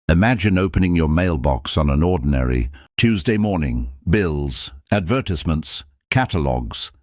Imagine opening your mailbox on an ordinary Tuesday morning. Bills, advertisements, catalogues,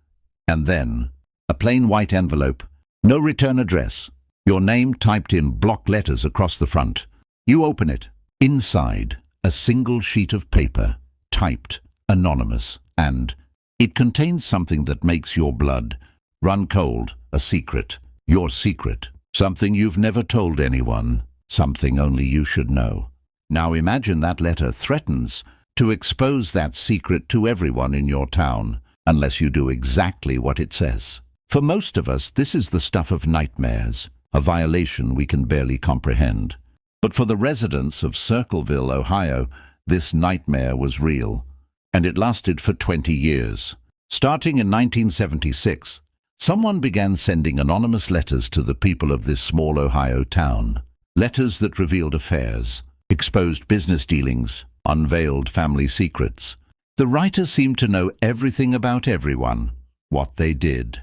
and then a plain white envelope, no return address, your name typed in block letters across the front. You open it. Inside, a single sheet of paper, typed, anonymous, and it contains something that makes your blood run cold, a secret, your secret, something you've never told anyone, something only you should know. Now imagine that letter threatens to expose that secret to everyone in your town, unless you do exactly what it says. For most of us, this is the stuff of nightmares, a violation we can barely comprehend. But for the residents of Circleville, Ohio, this nightmare was real, and it lasted for 20 years. Starting in 1976, someone began sending anonymous letters to the people of this small Ohio town. Letters that revealed affairs, exposed business dealings, unveiled family secrets. The writer seemed to know everything about everyone, what they did,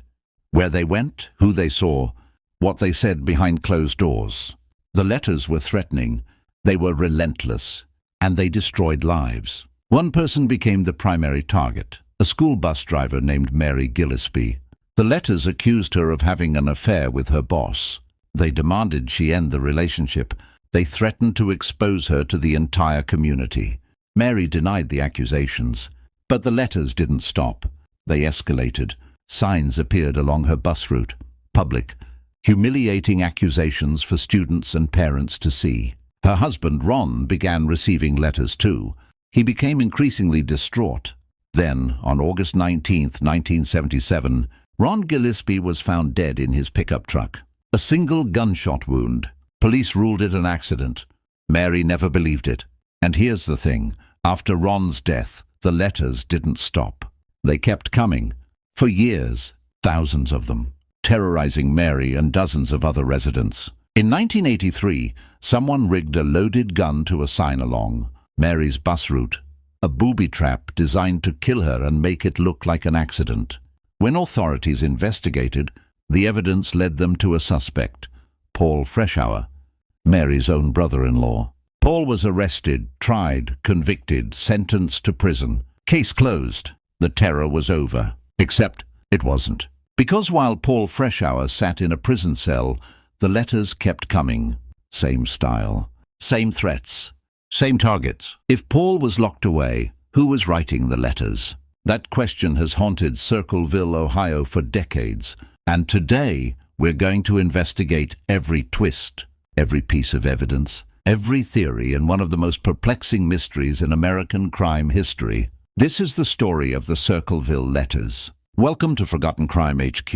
where they went, who they saw, what they said behind closed doors. The letters were threatening, they were relentless, and they destroyed lives. One person became the primary target, a school bus driver named Mary Gillispie. The letters accused her of having an affair with her boss. They demanded she end the relationship. They threatened to expose her to the entire community. Mary denied the accusations, but the letters didn't stop. They escalated. Signs appeared along her bus route. Public, humiliating accusations for students and parents to see. Her husband, Ron, began receiving letters too. He became increasingly distraught. Then, on August 19, 1977, Ron Gillispie was found dead in his pickup truck. A single gunshot wound. Police ruled it an accident. Mary never believed it. And here's the thing. After Ron's death, the letters didn't stop. They kept coming. For years, thousands of them, terrorizing Mary and dozens of other residents. In 1983, someone rigged a loaded gun to a sign along Mary's bus route, a booby trap designed to kill her and make it look like an accident. When authorities investigated, the evidence led them to a suspect, Paul Freshour, Mary's own brother-in-law. Paul was arrested, tried, convicted, sentenced to prison. Case closed. The terror was over. Except it wasn't. Because while Paul Freshour sat in a prison cell, the letters kept coming. Same style, same threats, same targets. If Paul was locked away, who was writing the letters? That question has haunted Circleville, Ohio for decades. And today, we're going to investigate every twist, every piece of evidence, every theory in one of the most perplexing mysteries in American crime history. This is the story of the Circleville letters. Welcome to Forgotten Crime HQ.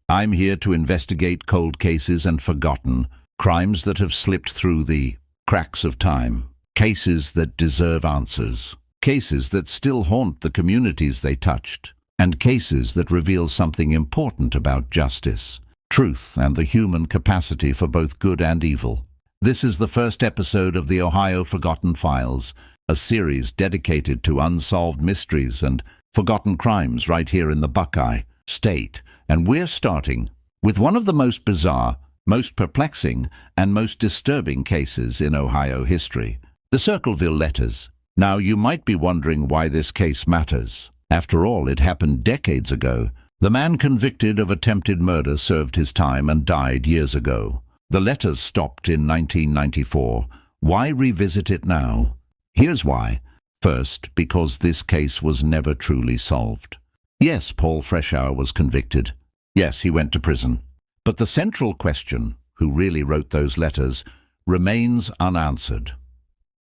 I'm here to investigate cold cases and forgotten crimes that have slipped through the cracks of time. Cases that deserve answers. Cases that still haunt the communities they touched. And cases that reveal something important about justice, truth, and the human capacity for both good and evil. This is the first episode of the Ohio Forgotten Files, a series dedicated to unsolved mysteries and forgotten crimes right here in the Buckeye State. And we're starting with one of the most bizarre, most perplexing, and most disturbing cases in Ohio history, the Circleville letters. Now, you might be wondering why this case matters. After all, it happened decades ago. The man convicted of attempted murder served his time and died years ago. The letters stopped in 1994. Why revisit it now? Here's why. First, because this case was never truly solved. Yes, Paul Freshour was convicted. Yes, he went to prison. But the central question, who really wrote those letters, remains unanswered.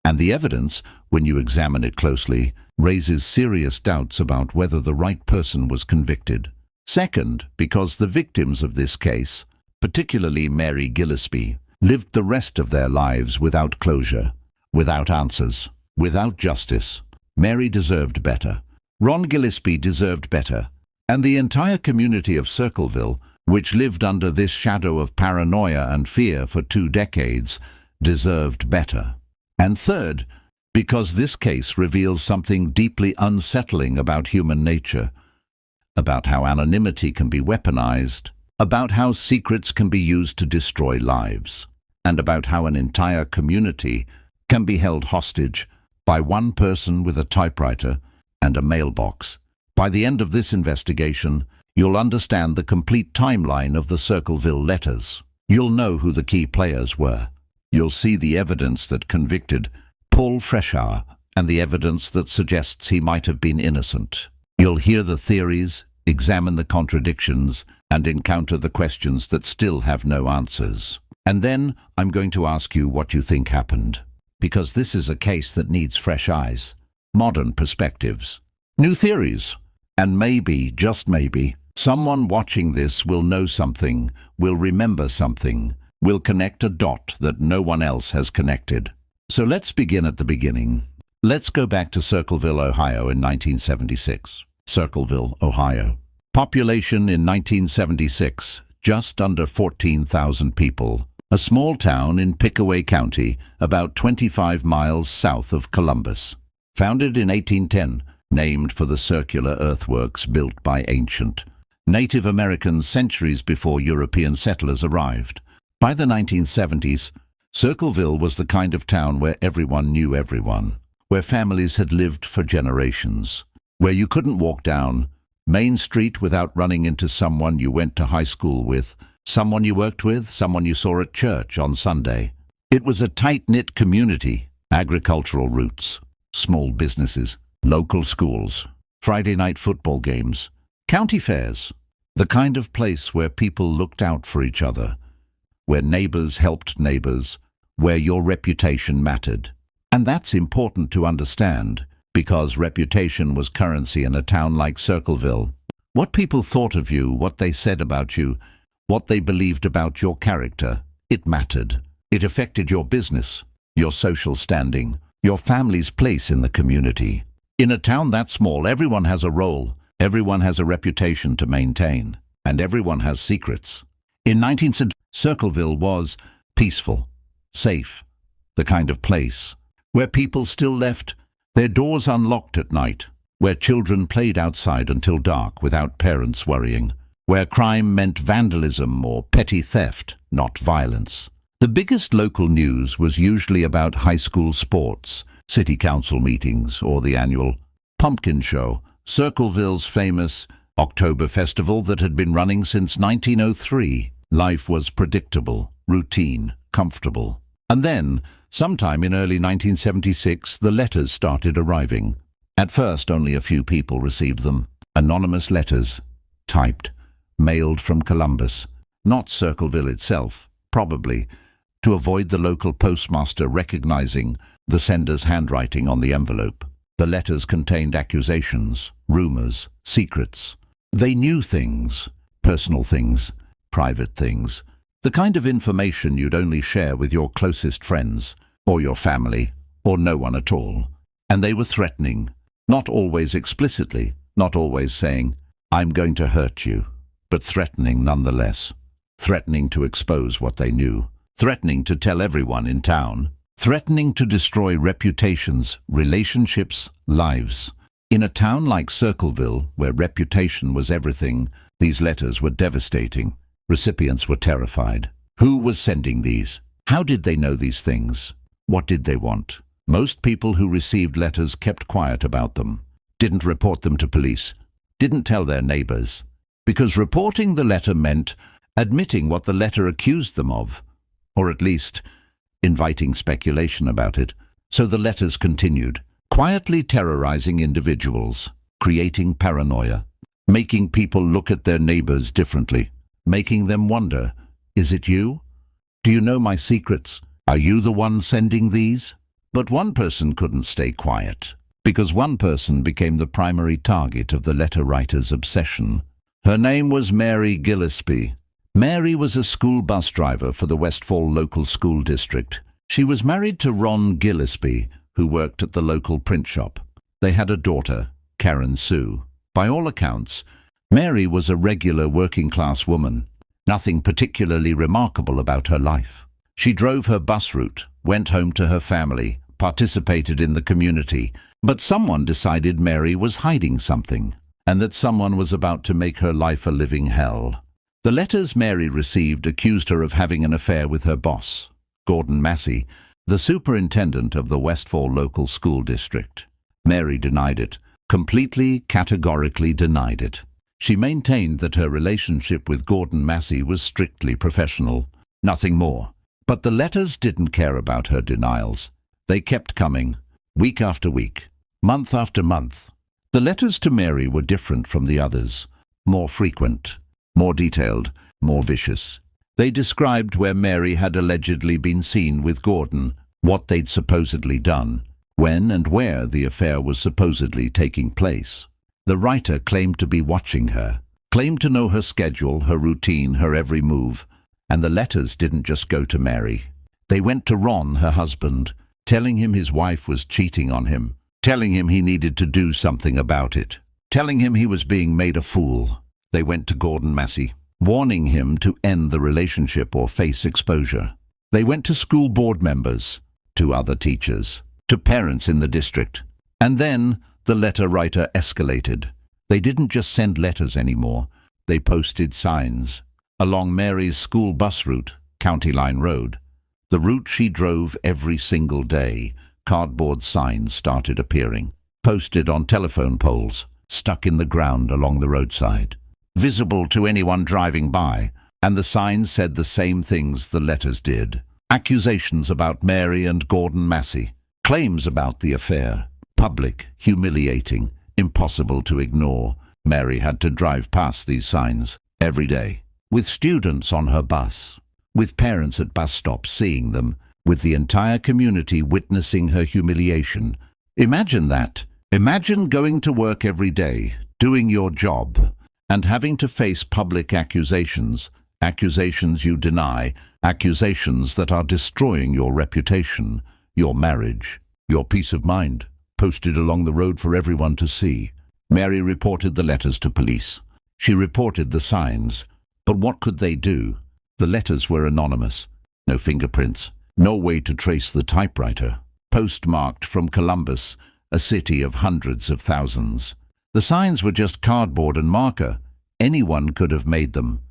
And the evidence, when you examine it closely, raises serious doubts about whether the right person was convicted. Second, because the victims of this case, particularly Mary Gillispie, lived the rest of their lives without closure, without answers, without justice. Mary deserved better. Ron Gillispie deserved better. And the entire community of Circleville, which lived under this shadow of paranoia and fear for 2 decades, deserved better. And third, because this case reveals something deeply unsettling about human nature, about how anonymity can be weaponized, about how secrets can be used to destroy lives, and about how an entire community can be held hostage by one person with a typewriter and a mailbox. By the end of this investigation, you'll understand the complete timeline of the Circleville letters. You'll know who the key players were. You'll see the evidence that convicted Paul Freshour and the evidence that suggests he might have been innocent. You'll hear the theories, examine the contradictions, and encounter the questions that still have no answers. And then I'm going to ask you what you think happened, because this is a case that needs fresh eyes, modern perspectives, new theories, and maybe, just maybe, someone watching this will know something, will remember something, will connect a dot that no one else has connected. So let's begin at the beginning. Let's go back to Circleville, Ohio in 1976. Circleville, Ohio. Population in 1976, just under 14,000 people. A small town in Pickaway County, about 25 miles south of Columbus. Founded in 1810, named for the circular earthworks built by ancient Native Americans centuries before European settlers arrived. By the 1970s, Circleville was the kind of town where everyone knew everyone, where families had lived for generations, where you couldn't walk down Main Street without running into someone you went to high school with, someone you worked with, someone you saw at church on Sunday. It was a tight-knit community, agricultural roots, small businesses, local schools, Friday night football games, county fairs, the kind of place where people looked out for each other, where neighbors helped neighbors, where your reputation mattered. And that's important to understand, because reputation was currency in a town like Circleville. What people thought of you, what they said about you, what they believed about your character, it mattered. It affected your business, your social standing, your family's place in the community. In a town that small, everyone has a role, everyone has a reputation to maintain, and everyone has secrets. In 19th Circleville was peaceful, safe, the kind of place where people still left their doors unlocked at night, where children played outside until dark without parents worrying, where crime meant vandalism or petty theft, not violence. The biggest local news was usually about high school sports, city council meetings, or the annual pumpkin show, Circleville's famous October festival that had been running since 1903. Life was predictable, routine, comfortable. And then, sometime in early 1976, the letters started arriving. At first, only a few people received them. Anonymous letters, typed, mailed from Columbus, not Circleville itself, probably, to avoid the local postmaster recognizing the sender's handwriting on the envelope. The letters contained accusations, rumors, secrets. They knew things, personal things, private things, the kind of information you'd only share with your closest friends, or your family, or no one at all. And they were threatening, not always explicitly, not always saying, "I'm going to hurt you," but threatening nonetheless. Threatening to expose what they knew, threatening to tell everyone in town, threatening to destroy reputations, relationships, lives. In a town like Circleville, where reputation was everything, these letters were devastating. Recipients were terrified. Who was sending these? How did they know these things? What did they want? Most people who received letters kept quiet about them, didn't report them to police, didn't tell their neighbors, because reporting the letter meant admitting what the letter accused them of, or at least inviting speculation about it. So the letters continued, quietly terrorizing individuals, creating paranoia, making people look at their neighbors differently, making them wonder, is it you? Do you know my secrets? Are you the one sending these? But one person couldn't stay quiet, because one person became the primary target of the letter writer's obsession. Her name was Mary Gillispie. Mary was a school bus driver for the Westfall local school district. She was married to Ron Gillispie, who worked at the local print shop. They had a daughter, Karen Sue. By all accounts, Mary was a regular working-class woman. Nothing particularly remarkable about her life. She drove her bus route, went home to her family, participated in the community, but someone decided Mary was hiding something, and that someone was about to make her life a living hell. The letters Mary received accused her of having an affair with her boss, Gordon Massey, the superintendent of the Westfall local school district. Mary denied it, completely, categorically denied it. She maintained that her relationship with Gordon Massey was strictly professional, nothing more. But the letters didn't care about her denials. They kept coming, week after week, month after month. The letters to Mary were different from the others, more frequent, more detailed, more vicious. They described where Mary had allegedly been seen with Gordon, what they'd supposedly done, when and where the affair was supposedly taking place. The writer claimed to be watching her, claimed to know her schedule, her routine, her every move. And the letters didn't just go to Mary. They went to Ron, her husband, telling him his wife was cheating on him, telling him he needed to do something about it, telling him he was being made a fool. They went to Gordon Massey, warning him to end the relationship or face exposure. They went to school board members, to other teachers, to parents in the district. And then the letter writer escalated. They didn't just send letters anymore. They posted signs. Along Mary's school bus route, County Line Road, the route she drove every single day, cardboard signs started appearing, posted on telephone poles, stuck in the ground along the roadside, visible to anyone driving by, and the signs said the same things the letters did. Accusations about Mary and Gordon Massey, claims about the affair, public, humiliating, impossible to ignore. Mary had to drive past these signs every day, with students on her bus, with parents at bus stops seeing them, with the entire community witnessing her humiliation. Imagine that. Imagine going to work every day, doing your job, and having to face public accusations, accusations you deny, accusations that are destroying your reputation, your marriage, your peace of mind, posted along the road for everyone to see. Mary reported the letters to police. She reported the signs. But what could they do? The letters were anonymous. No fingerprints. No way to trace the typewriter. Postmarked from Columbus, a city of hundreds of thousands. The signs were just cardboard and marker. Anyone could have made them.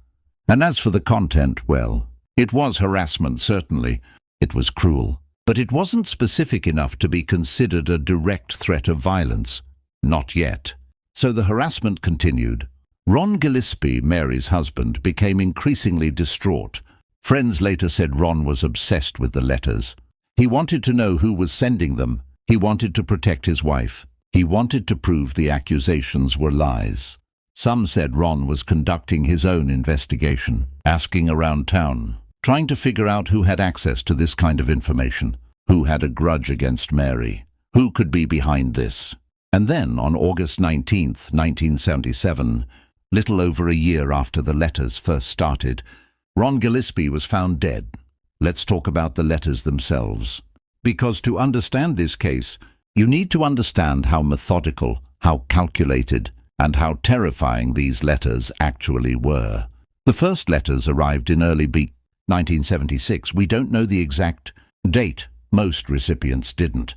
And as for the content, well, it was harassment, certainly. It was cruel. But it wasn't specific enough to be considered a direct threat of violence. Not yet. So the harassment continued. Ron Gillispie, Mary's husband, became increasingly distraught. Friends later said Ron was obsessed with the letters. He wanted to know who was sending them. He wanted to protect his wife. He wanted to prove the accusations were lies. Some said Ron was conducting his own investigation, asking around town, trying to figure out who had access to this kind of information, who had a grudge against Mary, who could be behind this. And then, on August 19th, 1977, little over a year after the letters first started, Ron Gillispie was found dead. Let's talk about the letters themselves. Because to understand this case, you need to understand how methodical, how calculated, and how terrifying these letters actually were. The first letters arrived in early 1976. We don't know the exact date. Most recipients didn't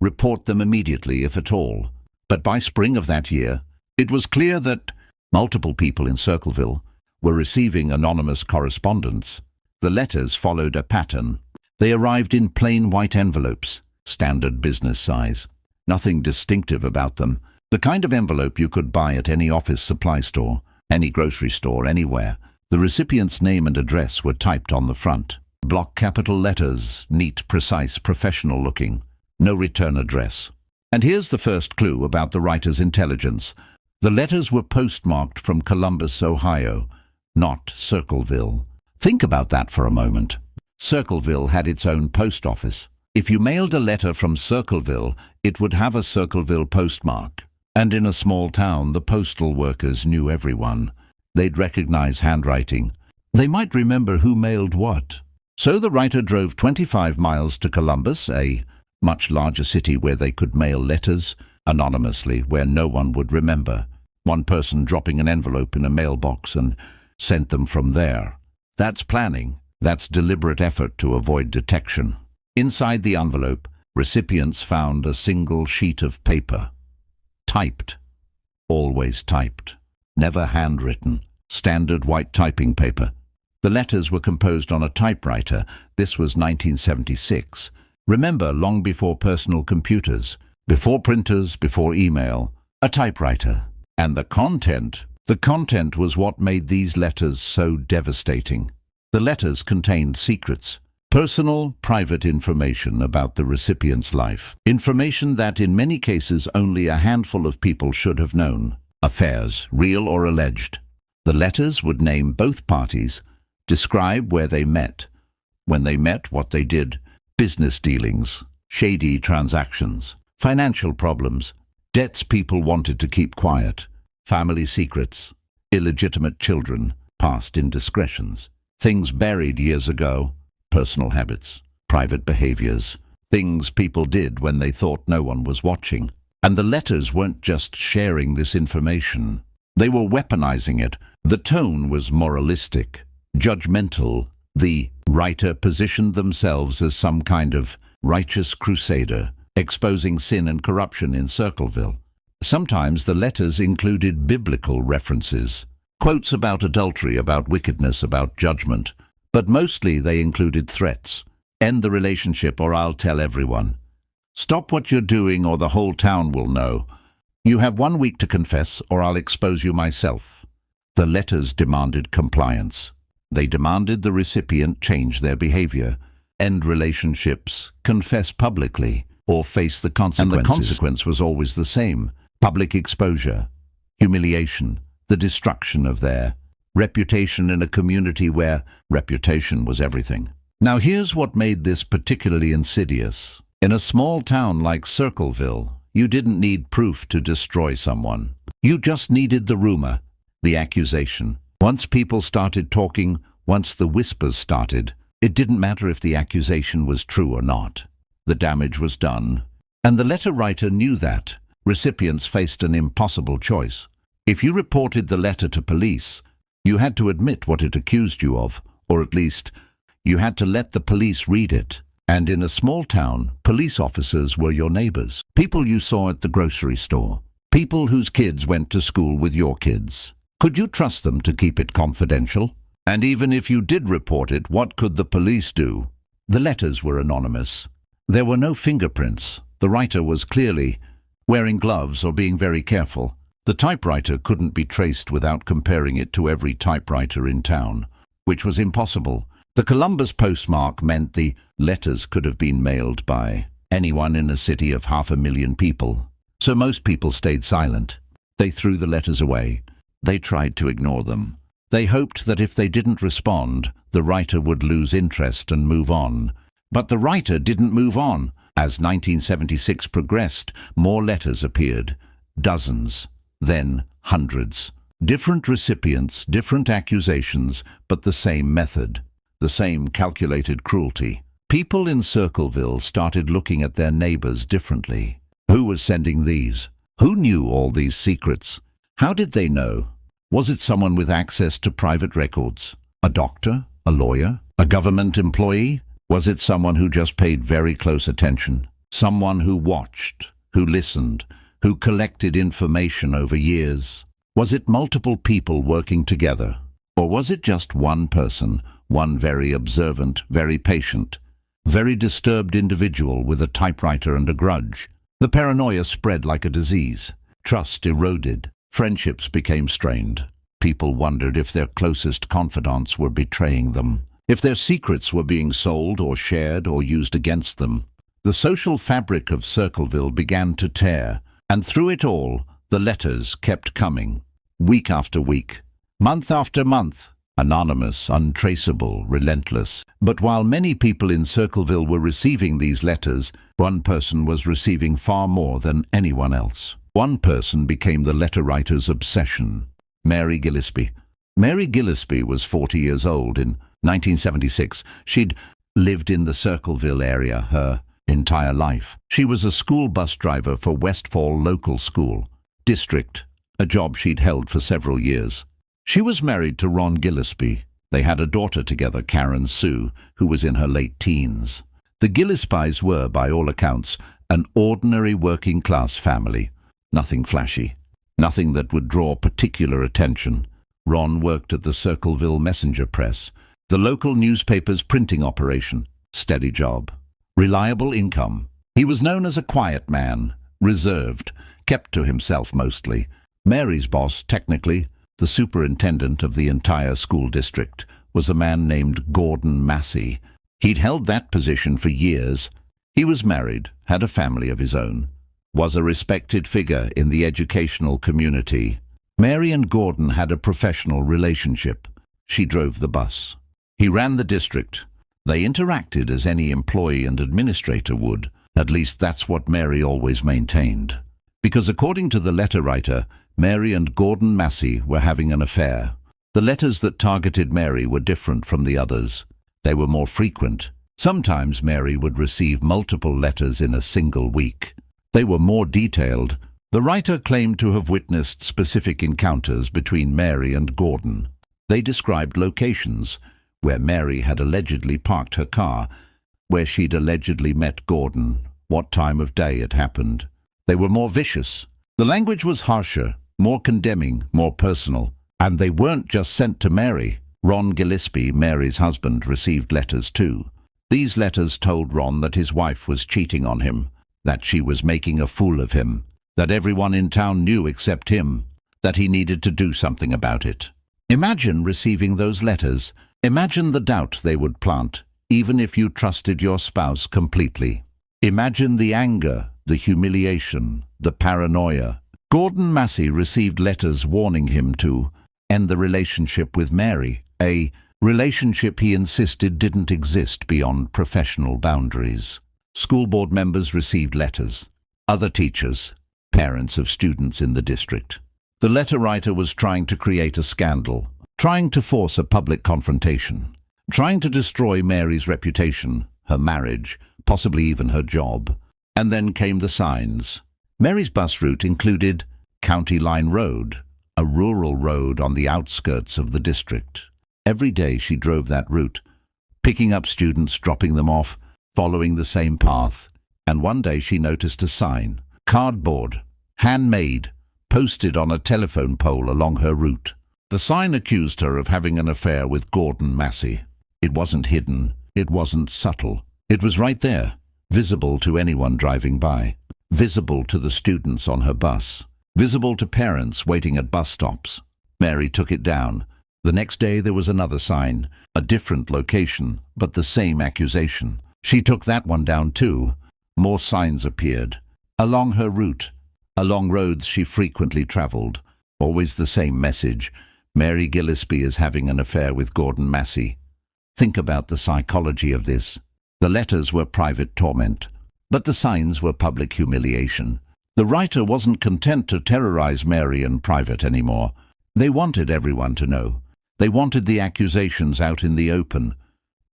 report them immediately, if at all. But by spring of that year, it was clear that multiple people in Circleville were receiving anonymous correspondence. The letters followed a pattern. They arrived in plain white envelopes, standard business size. Nothing distinctive about them. The kind of envelope you could buy at any office supply store, any grocery store, anywhere. The recipient's name and address were typed on the front. Block capital letters, neat, precise, professional looking. No return address. And here's the first clue about the writer's intelligence. The letters were postmarked from Columbus, Ohio, not Circleville. Think about that for a moment. Circleville had its own post office. If you mailed a letter from Circleville, it would have a Circleville postmark. And in a small town, the postal workers knew everyone. They'd recognize handwriting. They might remember who mailed what. So the writer drove 25 miles to Columbus, a much larger city where they could mail letters anonymously, where no one would remember. One person dropping an envelope in a mailbox and sent them from there. That's planning. That's deliberate effort to avoid detection. Inside the envelope, recipients found a single sheet of paper. Typed. Always typed. Never handwritten. Standard white typing paper. The letters were composed on a typewriter. This was 1976. Remember, long before personal computers, before printers, before email, a typewriter. And the content was what made these letters so devastating. The letters contained secrets, personal, private information about the recipient's life. Information that in many cases only a handful of people should have known. Affairs, real or alleged. The letters would name both parties, describe where they met, when they met, what they did, business dealings, shady transactions, financial problems, debts people wanted to keep quiet, family secrets, illegitimate children, past indiscretions, things buried years ago, personal habits, private behaviors, things people did when they thought no one was watching. And the letters weren't just sharing this information. They were weaponizing it. The tone was moralistic, judgmental. The writer positioned themselves as some kind of righteous crusader, exposing sin and corruption in Circleville. Sometimes the letters included biblical references, quotes about adultery, about wickedness, about judgment, but mostly they included threats. End the relationship or I'll tell everyone. Stop what you're doing or the whole town will know. You have 1 week to confess or I'll expose you myself. The letters demanded compliance. They demanded the recipient change their behavior, end relationships, confess publicly, or face the consequences. And the consequence was always the same: public exposure, humiliation, the destruction of their reputation in a community where reputation was everything. Now here's what made this particularly insidious. In a small town like Circleville, you didn't need proof to destroy someone. You just needed the rumor, the accusation. Once people started talking, once the whispers started, it didn't matter if the accusation was true or not. The damage was done. And the letter writer knew that. Recipients faced an impossible choice. If you reported the letter to police, you had to admit what it accused you of, or at least, you had to let the police read it. And in a small town, police officers were your neighbors, people you saw at the grocery store, people whose kids went to school with your kids. Could you trust them to keep it confidential? And even if you did report it, what could the police do? The letters were anonymous. There were no fingerprints. The writer was clearly wearing gloves or being very careful. The typewriter couldn't be traced without comparing it to every typewriter in town, which was impossible. The Columbus postmark meant the letters could have been mailed by anyone in a city of 500,000 people. So most people stayed silent. They threw the letters away. They tried to ignore them. They hoped that if they didn't respond, the writer would lose interest and move on. But the writer didn't move on. As 1976 progressed, more letters appeared. Dozens, then hundreds. Different recipients, different accusations, but the same method. The same calculated cruelty. People in Circleville started looking at their neighbors differently. Who was sending these? Who knew all these secrets? How did they know? Was it someone with access to private records? A doctor? A lawyer? A government employee? Was it someone who just paid very close attention? Someone who watched, who listened, who collected information over years? Was it multiple people working together? Or was it just one person, one very observant, very patient, very disturbed individual with a typewriter and a grudge? The paranoia spread like a disease. Trust eroded. Friendships became strained. People wondered if their closest confidants were betraying them, if their secrets were being sold or shared or used against them. The social fabric of Circleville began to tear, and through it all, the letters kept coming, week after week, month after month. Anonymous, untraceable, relentless. But while many people in Circleville were receiving these letters, one person was receiving far more than anyone else. One person became the letter writer's obsession: Mary Gillispie. Mary Gillispie was 40 years old in 1976. She'd lived in the Circleville area her entire life. She was a school bus driver for Westfall Local School District, a job she'd held for several years. She was married to Ron Gillispie. They had a daughter together, Karen Sue, who was in her late teens. The Gillispies were, by all accounts, an ordinary working-class family. Nothing flashy, nothing that would draw particular attention. Ron worked at the Circleville Messenger Press, the local newspaper's printing operation. Steady job. reliable income. He was known as a quiet man, reserved, kept to himself mostly. Mary's boss, technically, the superintendent of the entire school district, was a man named Gordon Massey. He'd held that position for years. He was married, had a family of his own, was a respected figure in the educational community. Mary and Gordon had a professional relationship. She drove the bus. He ran the district. They interacted as any employee and administrator would. At least that's what Mary always maintained. Because according to the letter writer, Mary and Gordon Massey were having an affair. The letters that targeted Mary were different from the others. They were more frequent. Sometimes Mary would receive multiple letters in a single week. They were more detailed. The writer claimed to have witnessed specific encounters between Mary and Gordon. They described locations where Mary had allegedly parked her car, where she'd allegedly met Gordon, what time of day it happened. They were more vicious. The language was harsher, more condemning, more personal. And they weren't just sent to Mary. Ron Gillispie, Mary's husband, received letters too. These letters told Ron that his wife was cheating on him, that she was making a fool of him, that everyone in town knew except him, that he needed to do something about it. Imagine receiving those letters. Imagine the doubt they would plant, even if you trusted your spouse completely. Imagine the anger, the humiliation, the paranoia. Gordon Massey received letters warning him to end the relationship with Mary, a relationship he insisted didn't exist beyond professional boundaries. School board members received letters. Other teachers, parents of students in the district. The letter writer was trying to create a scandal, trying to force a public confrontation, trying to destroy Mary's reputation, her marriage, possibly even her job. And then came the signs. Mary's bus route included County Line Road, a rural road on the outskirts of the district. Every day she drove that route, picking up students, dropping them off, following the same path. And one day she noticed a sign, cardboard, handmade, posted on a telephone pole along her route. The sign accused her of having an affair with Gordon Massey. It wasn't hidden. It wasn't subtle. It was right there, visible to anyone driving by, visible to the students on her bus, visible to parents waiting at bus stops. Mary took it down. The next day there was another sign, a different location, but the same accusation. She took that one down too. More signs appeared. Along her route, along roads she frequently traveled, always the same message: Mary Gillispie is having an affair with Gordon Massey. Think about the psychology of this. The letters were private torment, but the signs were public humiliation. The writer wasn't content to terrorize Mary in private anymore. They wanted everyone to know. They wanted the accusations out in the open,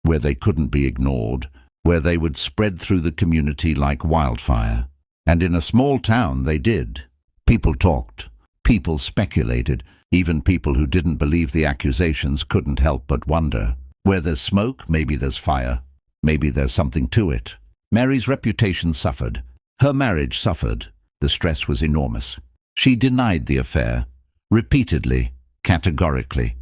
where they couldn't be ignored, where they would spread through the community like wildfire. And in a small town they did. People talked. People speculated. Even people who didn't believe the accusations couldn't help but wonder. Where there's smoke, maybe there's fire. Maybe there's something to it. Mary's reputation suffered. Her marriage suffered. The stress was enormous. She denied the affair, repeatedly, categorically.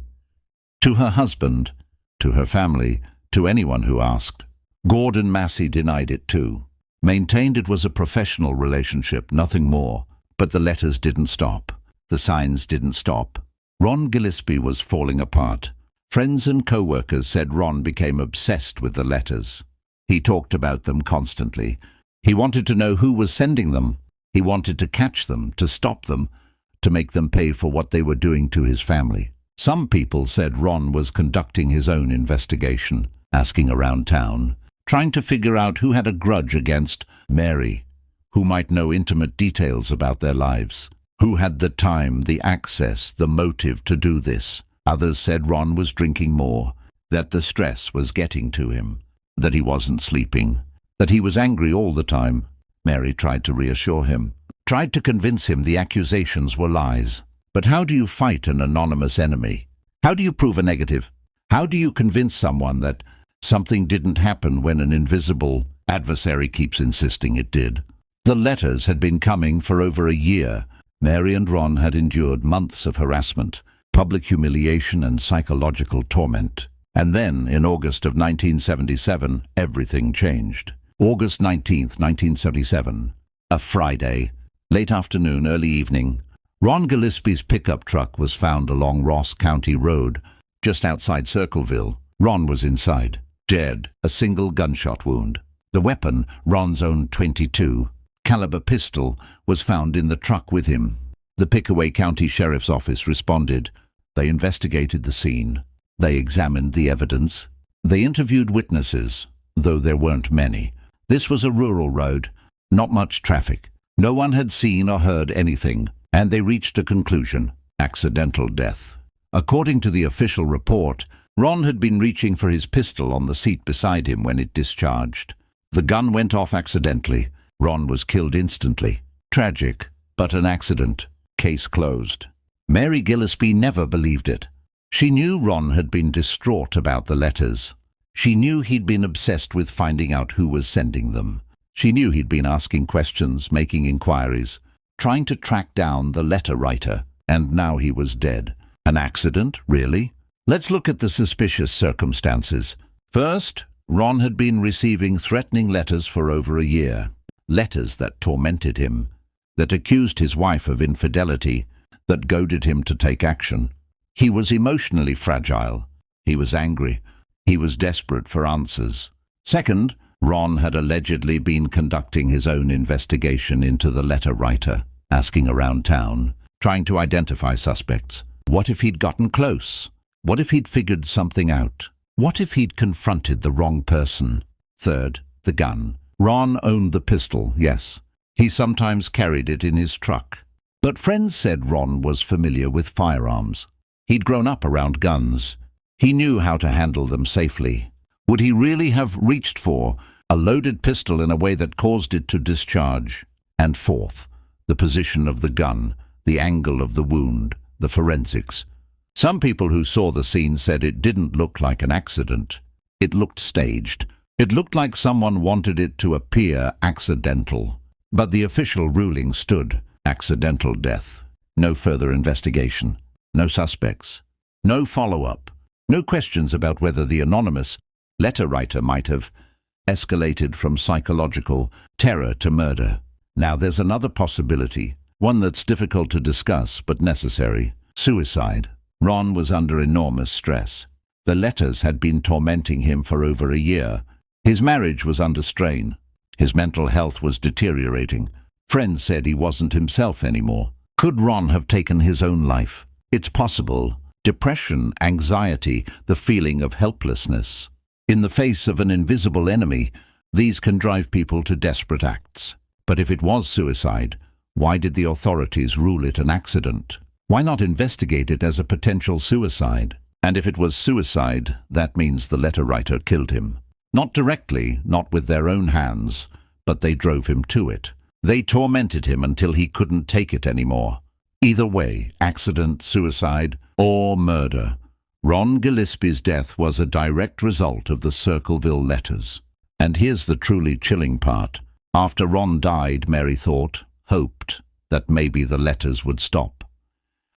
To her husband, to her family, to anyone who asked. Gordon Massey denied it too. Maintained it was a professional relationship, nothing more. But the letters didn't stop. The signs didn't stop. Ron Gillispie was falling apart. Friends and co-workers said Ron became obsessed with the letters. He talked about them constantly. He wanted to know who was sending them. He wanted to catch them, to stop them, to make them pay for what they were doing to his family. Some people said Ron was conducting his own investigation, asking around town, trying to figure out who had a grudge against Mary, who might know intimate details about their lives, who had the time, the access, the motive to do this. Others said Ron was drinking more, that the stress was getting to him, that he wasn't sleeping, that he was angry all the time. Mary tried to reassure him, tried to convince him the accusations were lies. But how do you fight an anonymous enemy? How do you prove a negative? How do you convince someone that something didn't happen when an invisible adversary keeps insisting it did? The letters had been coming for over a year. Mary and Ron had endured months of harassment, public humiliation and psychological torment. And then, in August of 1977, everything changed. August 19th, 1977. A Friday. Late afternoon, early evening. Ron Gillespie's pickup truck was found along Ross County Road, just outside Circleville. Ron was inside, dead, a single gunshot wound. The weapon, Ron's own .22 caliber pistol, was found in the truck with him. The Pickaway County Sheriff's Office responded. They investigated the scene. They examined the evidence. They interviewed witnesses, though there weren't many. This was a rural road, not much traffic. No one had seen or heard anything, and they reached a conclusion: accidental death. According to the official report, Ron had been reaching for his pistol on the seat beside him when it discharged. The gun went off accidentally. Ron was killed instantly. Tragic, but an accident. Case closed. Mary Gillispie never believed it. She knew Ron had been distraught about the letters. She knew he'd been obsessed with finding out who was sending them. She knew he'd been asking questions, making inquiries, trying to track down the letter writer, and now he was dead. An accident, really? Let's look at the suspicious circumstances. First, Ron had been receiving threatening letters for over a year. Letters that tormented him, that accused his wife of infidelity, that goaded him to take action. He was emotionally fragile. He was angry. He was desperate for answers. Second, Ron had allegedly been conducting his own investigation into the letter writer, asking around town, trying to identify suspects. What if he'd gotten close? What if he'd figured something out? What if he'd confronted the wrong person? Third, the gun. Ron owned the pistol, yes. He sometimes carried it in his truck. But friends said Ron was familiar with firearms. He'd grown up around guns. He knew how to handle them safely. Would he really have reached for a loaded pistol in a way that caused it to discharge? And fourth, the position of the gun, the angle of the wound, the forensics. Some people who saw the scene said it didn't look like an accident. It looked staged. It looked like someone wanted it to appear accidental. But the official ruling stood: accidental death. No further investigation. No suspects. No follow-up. No questions about whether the anonymous letter writer might have escalated from psychological terror to murder. Now there's another possibility, one that's difficult to discuss but necessary: suicide. Ron was under enormous stress. The letters had been tormenting him for over a year. His marriage was under strain. His mental health was deteriorating. Friends said he wasn't himself anymore. Could Ron have taken his own life? It's possible. Depression, anxiety, the feeling of helplessness. In the face of an invisible enemy, these can drive people to desperate acts. But if it was suicide, why did the authorities rule it an accident? Why not investigate it as a potential suicide? And if it was suicide, that means the letter writer killed him. Not directly, not with their own hands, but they drove him to it. They tormented him until he couldn't take it anymore. Either way, accident, suicide, or murder, Ron Gillespie's death was a direct result of the Circleville letters. And here's the truly chilling part. After Ron died, Mary thought, hoped, that maybe the letters would stop.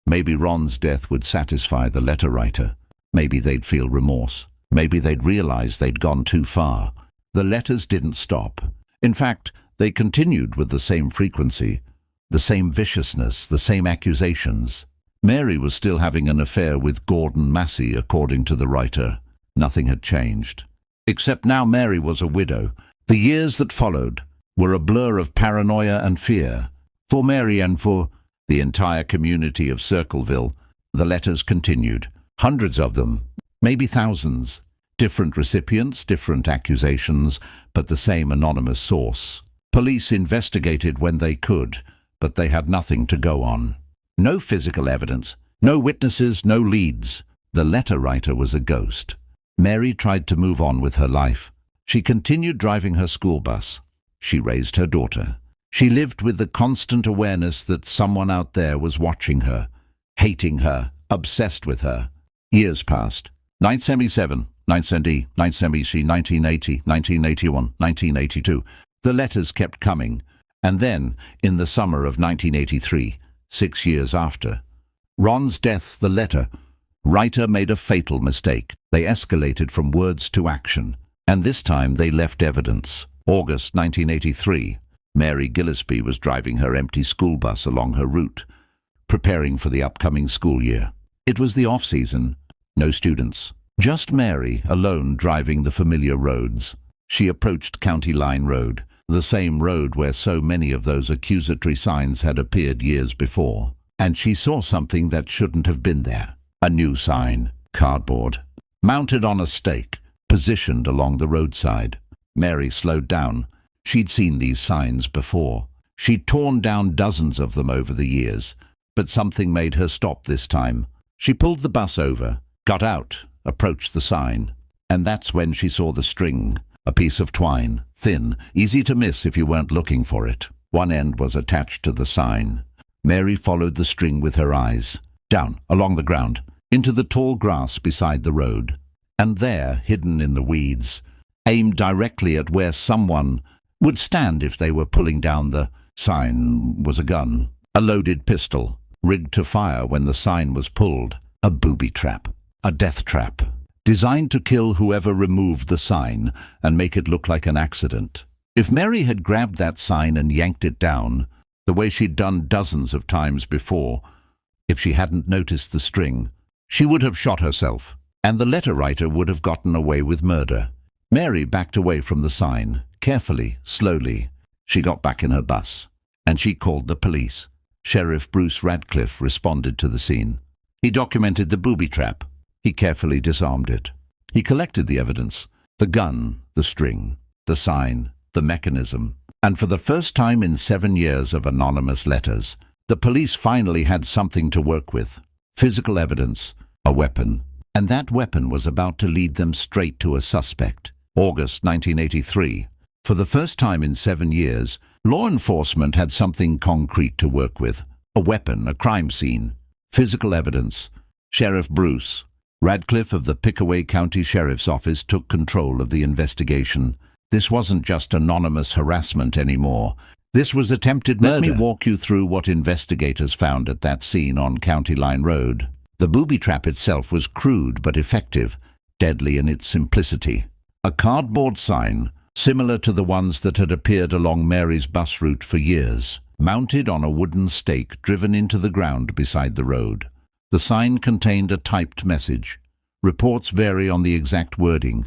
Maybe Ron's death would satisfy the letter writer. Maybe they'd feel remorse. Maybe they'd realize they'd gone too far. The letters didn't stop. In fact, they continued with the same frequency, the same viciousness, the same accusations. Mary was still having an affair with Gordon Massey, according to the writer. Nothing had changed. Except now Mary was a widow. The years that followed were a blur of paranoia and fear. For Mary and for the entire community of Circleville, the letters continued. Hundreds of them, maybe thousands. Different recipients, different accusations, but the same anonymous source. Police investigated when they could, but they had nothing to go on. No physical evidence, no witnesses, no leads. The letter writer was a ghost. Mary tried to move on with her life. She continued driving her school bus. She raised her daughter. She lived with the constant awareness that someone out there was watching her, hating her, obsessed with her. Years passed. 1977, 1970, 1970, 1980, 1981, 1982. The letters kept coming. And then, in the summer of 1983, 6 years after, Ron's death, the letter writer made a fatal mistake. They escalated from words to action, and this time they left evidence. August 1983. Mary Gillispie was driving her empty school bus along her route, preparing for the upcoming school year. It was the off-season. No students. Just Mary, alone, driving the familiar roads. She approached County Line Road, the same road where so many of those accusatory signs had appeared years before. And she saw something that shouldn't have been there. A new sign, cardboard, mounted on a stake, positioned along the roadside. Mary slowed down. She'd seen these signs before. She'd torn down dozens of them over the years, but something made her stop this time. She pulled the bus over, got out, approached the sign, and that's when she saw the string, a piece of twine, thin, easy to miss if you weren't looking for it. One end was attached to the sign. Mary followed the string with her eyes, down, along the ground, into the tall grass beside the road. And there, hidden in the weeds, aimed directly at where someone would stand if they were pulling down the sign, was a gun. A loaded pistol, rigged to fire when the sign was pulled. A booby trap. A death trap. Designed to kill whoever removed the sign and make it look like an accident. If Mary had grabbed that sign and yanked it down, the way she'd done dozens of times before, if she hadn't noticed the string, she would have shot herself, and the letter writer would have gotten away with murder. Mary backed away from the sign, carefully, slowly. She got back in her bus, and she called the police. Sheriff Bruce Radcliffe responded to the scene. He documented the booby trap. He carefully disarmed it. He collected the evidence, the gun, the string, the sign, the mechanism, and for the first time in 7 years of anonymous letters, the police finally had something to work with. Physical evidence, a weapon, and that weapon was about to lead them straight to a suspect. August 1983. For the first time in 7 years, law enforcement had something concrete to work with. A weapon, a crime scene, physical evidence. Sheriff Bruce Radcliffe of the Pickaway County Sheriff's Office took control of the investigation. This wasn't just anonymous harassment anymore. This was attempted murder. Let me walk you through what investigators found at that scene on County Line Road. The booby trap itself was crude but effective, deadly in its simplicity. A cardboard sign, similar to the ones that had appeared along Mary's bus route for years, mounted on a wooden stake driven into the ground beside the road. The sign contained a typed message. Reports vary on the exact wording,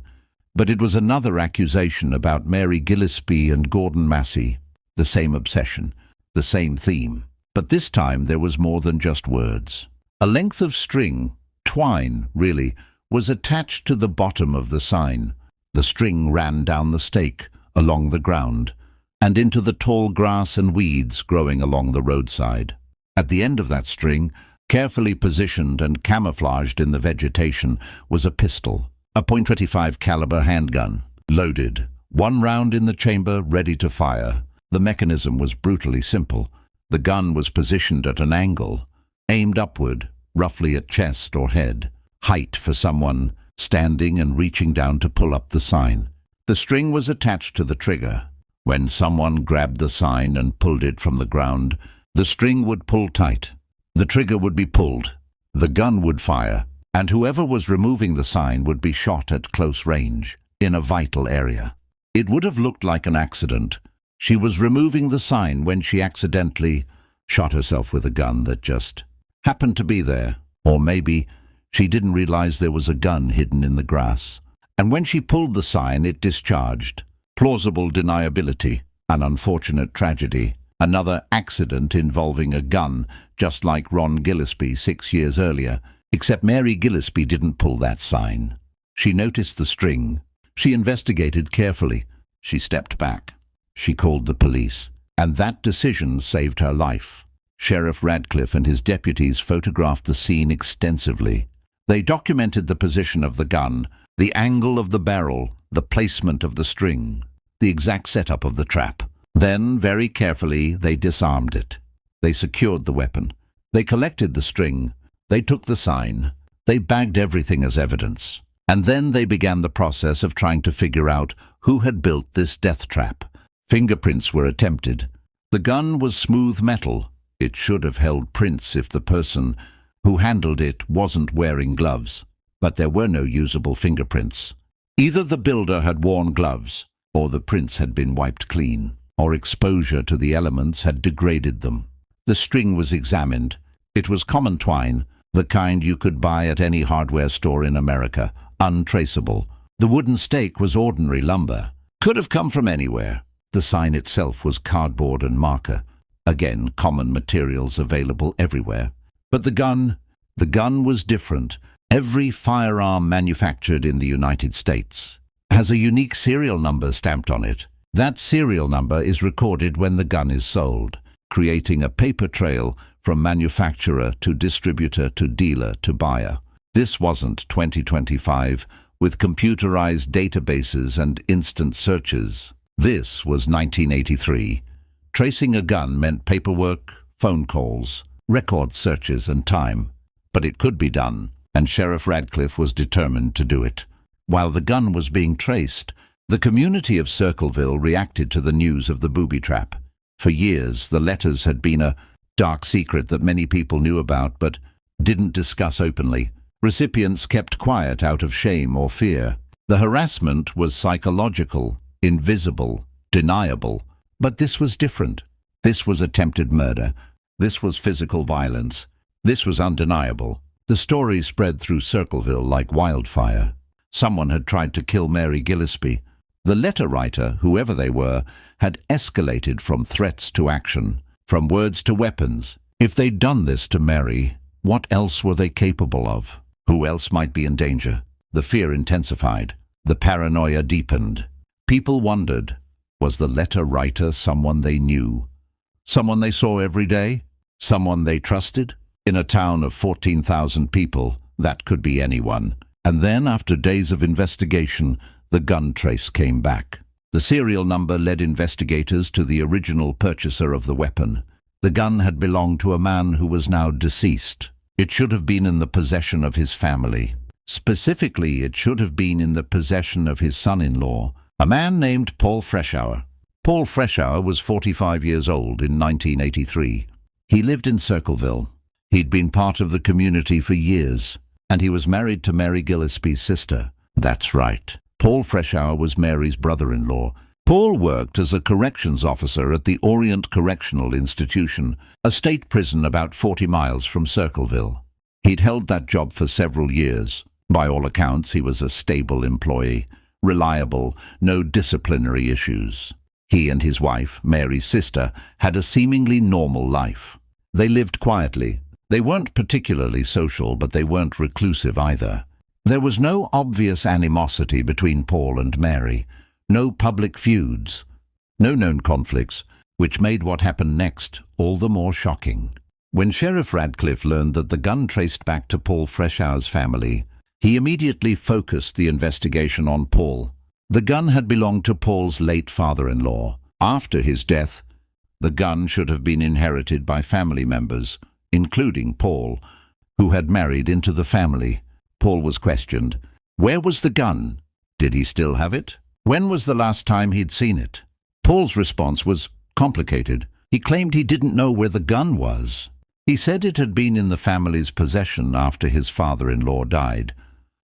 but it was another accusation about Mary Gillispie and Gordon Massey. The same obsession, the same theme. But this time there was more than just words. A length of string, twine really, was attached to the bottom of the sign. The string ran down the stake, along the ground, and into the tall grass and weeds growing along the roadside. At the end of that string, carefully positioned and camouflaged in the vegetation, was a pistol, a .25 caliber handgun, loaded, 1 round in the chamber, ready to fire. The mechanism was brutally simple. The gun was positioned at an angle, aimed upward, roughly at chest or head, height for someone standing and reaching down to pull up the sign. The string was attached to the trigger. When someone grabbed the sign and pulled it from the ground, the string would pull tight. The trigger would be pulled, the gun would fire, and whoever was removing the sign would be shot at close range, in a vital area. It would have looked like an accident. She was removing the sign when she accidentally shot herself with a gun that just happened to be there. Or maybe she didn't realize there was a gun hidden in the grass. And when she pulled the sign, it discharged. Plausible deniability, an unfortunate tragedy. Another accident involving a gun, just like Ron Gillispie 6 years earlier, except Mary Gillispie didn't pull that sign. She noticed the string. She investigated carefully. She stepped back. She called the police. And that decision saved her life. Sheriff Radcliffe and his deputies photographed the scene extensively. They documented the position of the gun, the angle of the barrel, the placement of the string, the exact setup of the trap. Then, very carefully, they disarmed it. They secured the weapon. They collected the string. They took the sign. They bagged everything as evidence. And then they began the process of trying to figure out who had built this death trap. Fingerprints were attempted. The gun was smooth metal. It should have held prints if the person who handled it wasn't wearing gloves. But there were no usable fingerprints. Either the builder had worn gloves, or the prints had been wiped clean, or exposure to the elements had degraded them. The string was examined. It was common twine, the kind you could buy at any hardware store in America, untraceable. The wooden stake was ordinary lumber. Could have come from anywhere. The sign itself was cardboard and marker. Again, common materials available everywhere. But the gun was different. Every firearm manufactured in the United States has a unique serial number stamped on it. That serial number is recorded when the gun is sold, creating a paper trail from manufacturer to distributor to dealer to buyer. This wasn't 2025 with computerized databases and instant searches. This was 1983. Tracing a gun meant paperwork, phone calls, record searches and time. But it could be done, and Sheriff Radcliffe was determined to do it. While the gun was being traced, the community of Circleville reacted to the news of the booby trap. For years, the letters had been a dark secret that many people knew about but didn't discuss openly. Recipients kept quiet out of shame or fear. The harassment was psychological, invisible, deniable. But this was different. This was attempted murder. This was physical violence. This was undeniable. The story spread through Circleville like wildfire. Someone had tried to kill Mary Gillispie. The letter writer, whoever they were, had escalated from threats to action, from words to weapons. If they'd done this to Mary, what else were they capable of? Who else might be in danger? The fear intensified. The paranoia deepened. People wondered, was the letter writer someone they knew? Someone they saw every day? Someone they trusted? In a town of 14,000 people, that could be anyone. And then, after days of investigation, the gun trace came back. The serial number led investigators to the original purchaser of the weapon. The gun had belonged to a man who was now deceased. It should have been in the possession of his family. Specifically, it should have been in the possession of his son-in-law, a man named Paul Freshour. Paul Freshour was 45 years old in 1983. He lived in Circleville. He'd been part of the community for years, and he was married to Mary Gillispie's sister. That's right. Paul Freshour was Mary's brother-in-law. Paul worked as a corrections officer at the Orient Correctional Institution, a state prison about 40 miles from Circleville. He'd held that job for several years. By all accounts, he was a stable employee, reliable, no disciplinary issues. He and his wife, Mary's sister, had a seemingly normal life. They lived quietly. They weren't particularly social, but they weren't reclusive either. There was no obvious animosity between Paul and Mary, no public feuds, no known conflicts, which made what happened next all the more shocking. When Sheriff Radcliffe learned that the gun traced back to Paul Freshour's family, he immediately focused the investigation on Paul. The gun had belonged to Paul's late father-in-law. After his death, the gun should have been inherited by family members, including Paul, who had married into the family. Paul was questioned. Where was the gun? Did he still have it? When was the last time he'd seen it? Paul's response was complicated. He claimed he didn't know where the gun was. He said it had been in the family's possession after his father-in-law died,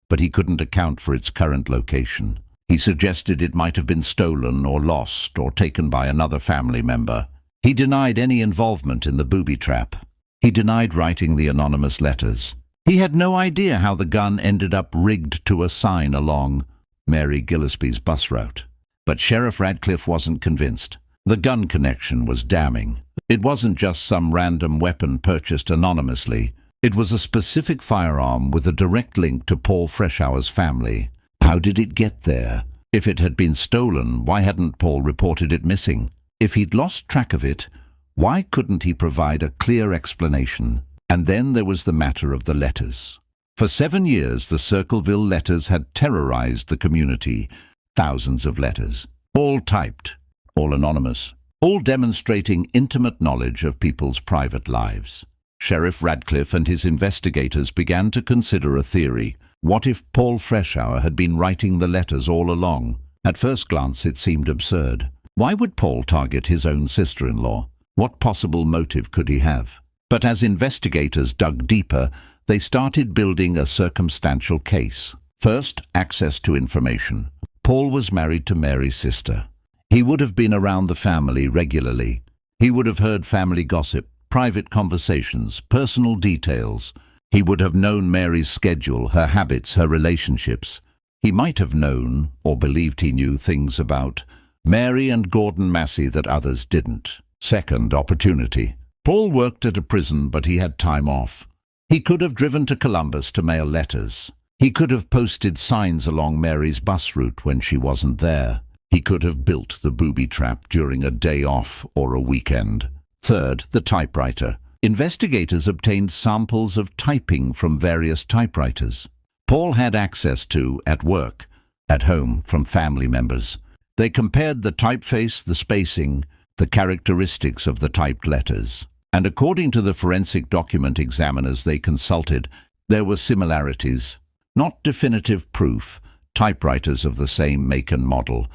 but he couldn't account for its current location. He suggested it might have been stolen or lost or taken by another family member. He denied any involvement in the booby trap. He denied writing the anonymous letters. He had no idea how the gun ended up rigged to a sign along Mary Gillispie's bus route. But Sheriff Radcliffe wasn't convinced. The gun connection was damning. It wasn't just some random weapon purchased anonymously. It was a specific firearm with a direct link to Paul Freshour's family. How did it get there? If it had been stolen, why hadn't Paul reported it missing? If he'd lost track of it, why couldn't he provide a clear explanation? And then there was the matter of the letters. For 7 years, the Circleville letters had terrorized the community. Thousands of letters, all typed, all anonymous, all demonstrating intimate knowledge of people's private lives. Sheriff Radcliffe and his investigators began to consider a theory. What if Paul Freshour had been writing the letters all along? At first glance, it seemed absurd. Why would Paul target his own sister-in-law? What possible motive could he have? But as investigators dug deeper, they started building a circumstantial case. First, access to information. Paul was married to Mary's sister. He would have been around the family regularly. He would have heard family gossip, private conversations, personal details. He would have known Mary's schedule, her habits, her relationships. He might have known, or believed he knew, things about Mary and Gordon Massey that others didn't. Second opportunity. Paul worked at a prison, but he had time off. He could have driven to Columbus to mail letters. He could have posted signs along Mary's bus route when she wasn't there. He could have built the booby trap during a day off or a weekend. Third, the typewriter. Investigators obtained samples of typing from various typewriters. Paul had access to at work, at home, from family members. They compared the typeface, the spacing, the characteristics of the typed letters. And according to the forensic document examiners they consulted, there were similarities. Not definitive proof. Typewriters of the same make and model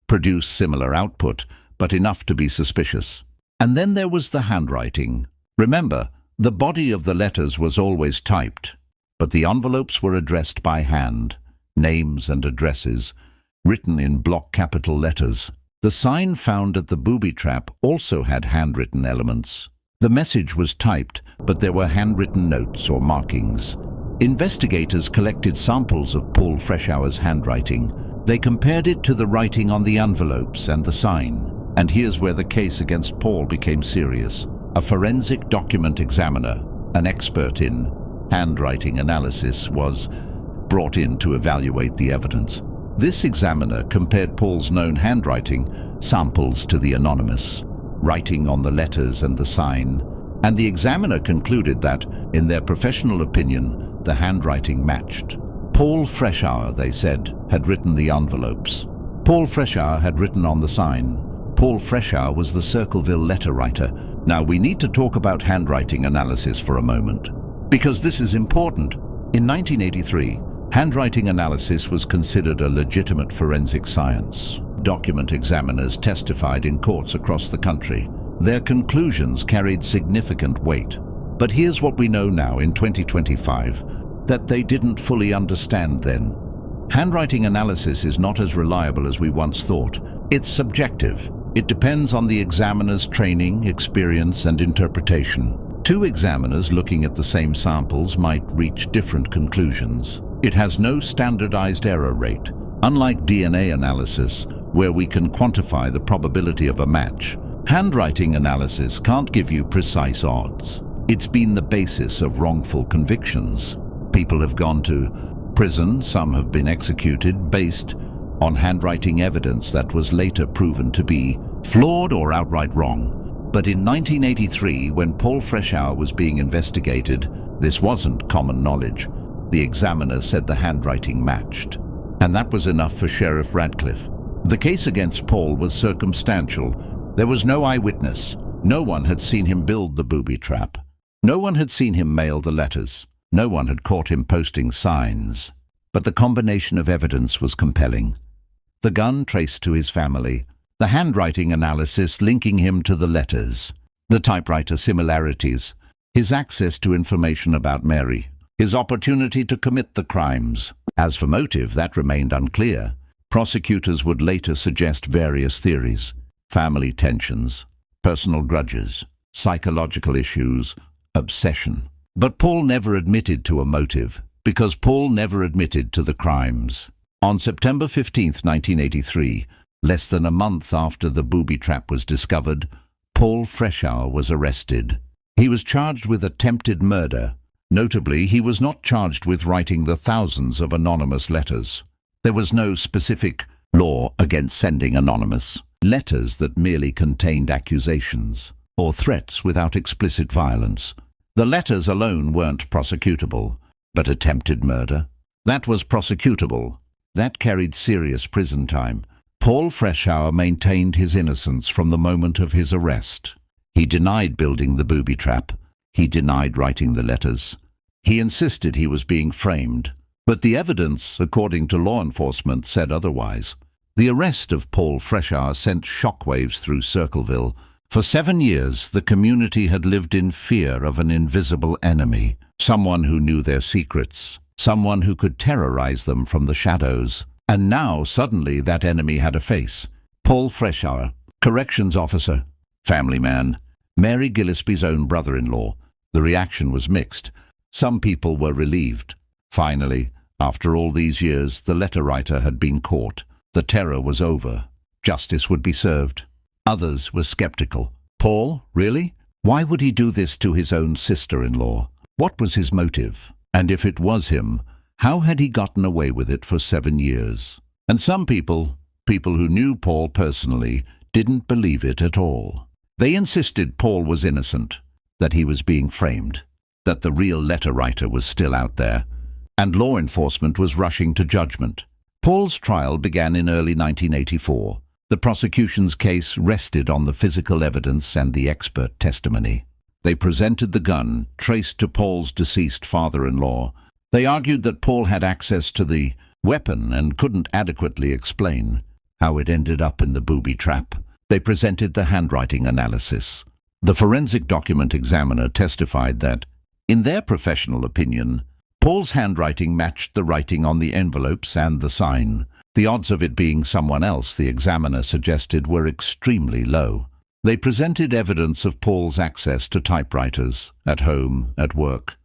produce similar output, but enough to be suspicious. And then there was the handwriting. Remember, the body of the letters was always typed, but the envelopes were addressed by hand, names and addresses, written in block capital letters. The sign found at the booby trap also had handwritten elements. The message was typed, but there were handwritten notes or markings. Investigators collected samples of Paul Freshour's handwriting. They compared it to the writing on the envelopes and the sign. And here's where the case against Paul became serious. A forensic document examiner, an expert in handwriting analysis, was brought in to evaluate the evidence. This examiner compared Paul's known handwriting samples to the anonymous writing on the letters and the sign, and the examiner concluded that, in their professional opinion, the handwriting matched. Paul Freshour, they said, had written the envelopes. Paul Freshour had written on the sign. Paul Freshour was the Circleville letter writer. Now we need to talk about handwriting analysis for a moment, because this is important. In 1983, handwriting analysis was considered a legitimate forensic science. Document examiners testified in courts across the country. Their conclusions carried significant weight. But here's what we know now in 2025, that they didn't fully understand then. Handwriting analysis is not as reliable as we once thought. It's subjective. It depends on the examiner's training, experience, and interpretation. Two examiners looking at the same samples might reach different conclusions. It has no standardized error rate. Unlike DNA analysis, where we can quantify the probability of a match, handwriting analysis can't give you precise odds. It's been the basis of wrongful convictions. People have gone to prison, some have been executed based on handwriting evidence that was later proven to be flawed or outright wrong. But in 1983, when Paul Freshour was being investigated, this wasn't common knowledge. The examiner said the handwriting matched, and that was enough for Sheriff Radcliffe. The case against Paul was circumstantial. There was no eyewitness. No one had seen him build the booby trap. No one had seen him mail the letters. No one had caught him posting signs. But the combination of evidence was compelling. The gun traced to his family, the handwriting analysis linking him to the letters, the typewriter similarities, his access to information about Mary, his opportunity to commit the crimes. As for motive, that remained unclear. Prosecutors would later suggest various theories: family tensions, personal grudges, psychological issues, obsession. But Paul never admitted to a motive, because Paul never admitted to the crimes. On September 15, 1983, less than a month after the booby trap was discovered, Paul Freshour was arrested. He was charged with attempted murder. Notably, he was not charged with writing the thousands of anonymous letters. There was no specific law against sending anonymous letters that merely contained accusations or threats without explicit violence. The letters alone weren't prosecutable, but attempted murder, that was prosecutable. That carried serious prison time. Paul Freshour maintained his innocence from the moment of his arrest. He denied building the booby trap. He denied writing the letters. He insisted he was being framed. But the evidence, according to law enforcement, said otherwise. The arrest of Paul Freshour sent shockwaves through Circleville. For 7 years, the community had lived in fear of an invisible enemy, someone who knew their secrets, someone who could terrorize them from the shadows. And now, suddenly, that enemy had a face. Paul Freshour, corrections officer, family man, Mary Gillispie's own brother-in-law. The reaction was mixed. Some people were relieved. Finally, after all these years, the letter writer had been caught. The terror was over. Justice would be served. Others were skeptical. Paul, really? Why would he do this to his own sister-in-law? What was his motive? And if it was him, how had he gotten away with it for 7 years? And some people who knew Paul personally, didn't believe it at all. They insisted Paul was innocent, that he was being framed, that the real letter writer was still out there, and law enforcement was rushing to judgment. Paul's trial began in early 1984. The prosecution's case rested on the physical evidence and the expert testimony. They presented the gun, traced to Paul's deceased father-in-law. They argued that Paul had access to the weapon and couldn't adequately explain how it ended up in the booby trap. They presented the handwriting analysis. The forensic document examiner testified that, in their professional opinion, Paul's handwriting matched the writing on the envelopes and the sign. The odds of it being someone else, the examiner suggested, were extremely low. They presented evidence of Paul's access to typewriters, at home, at work.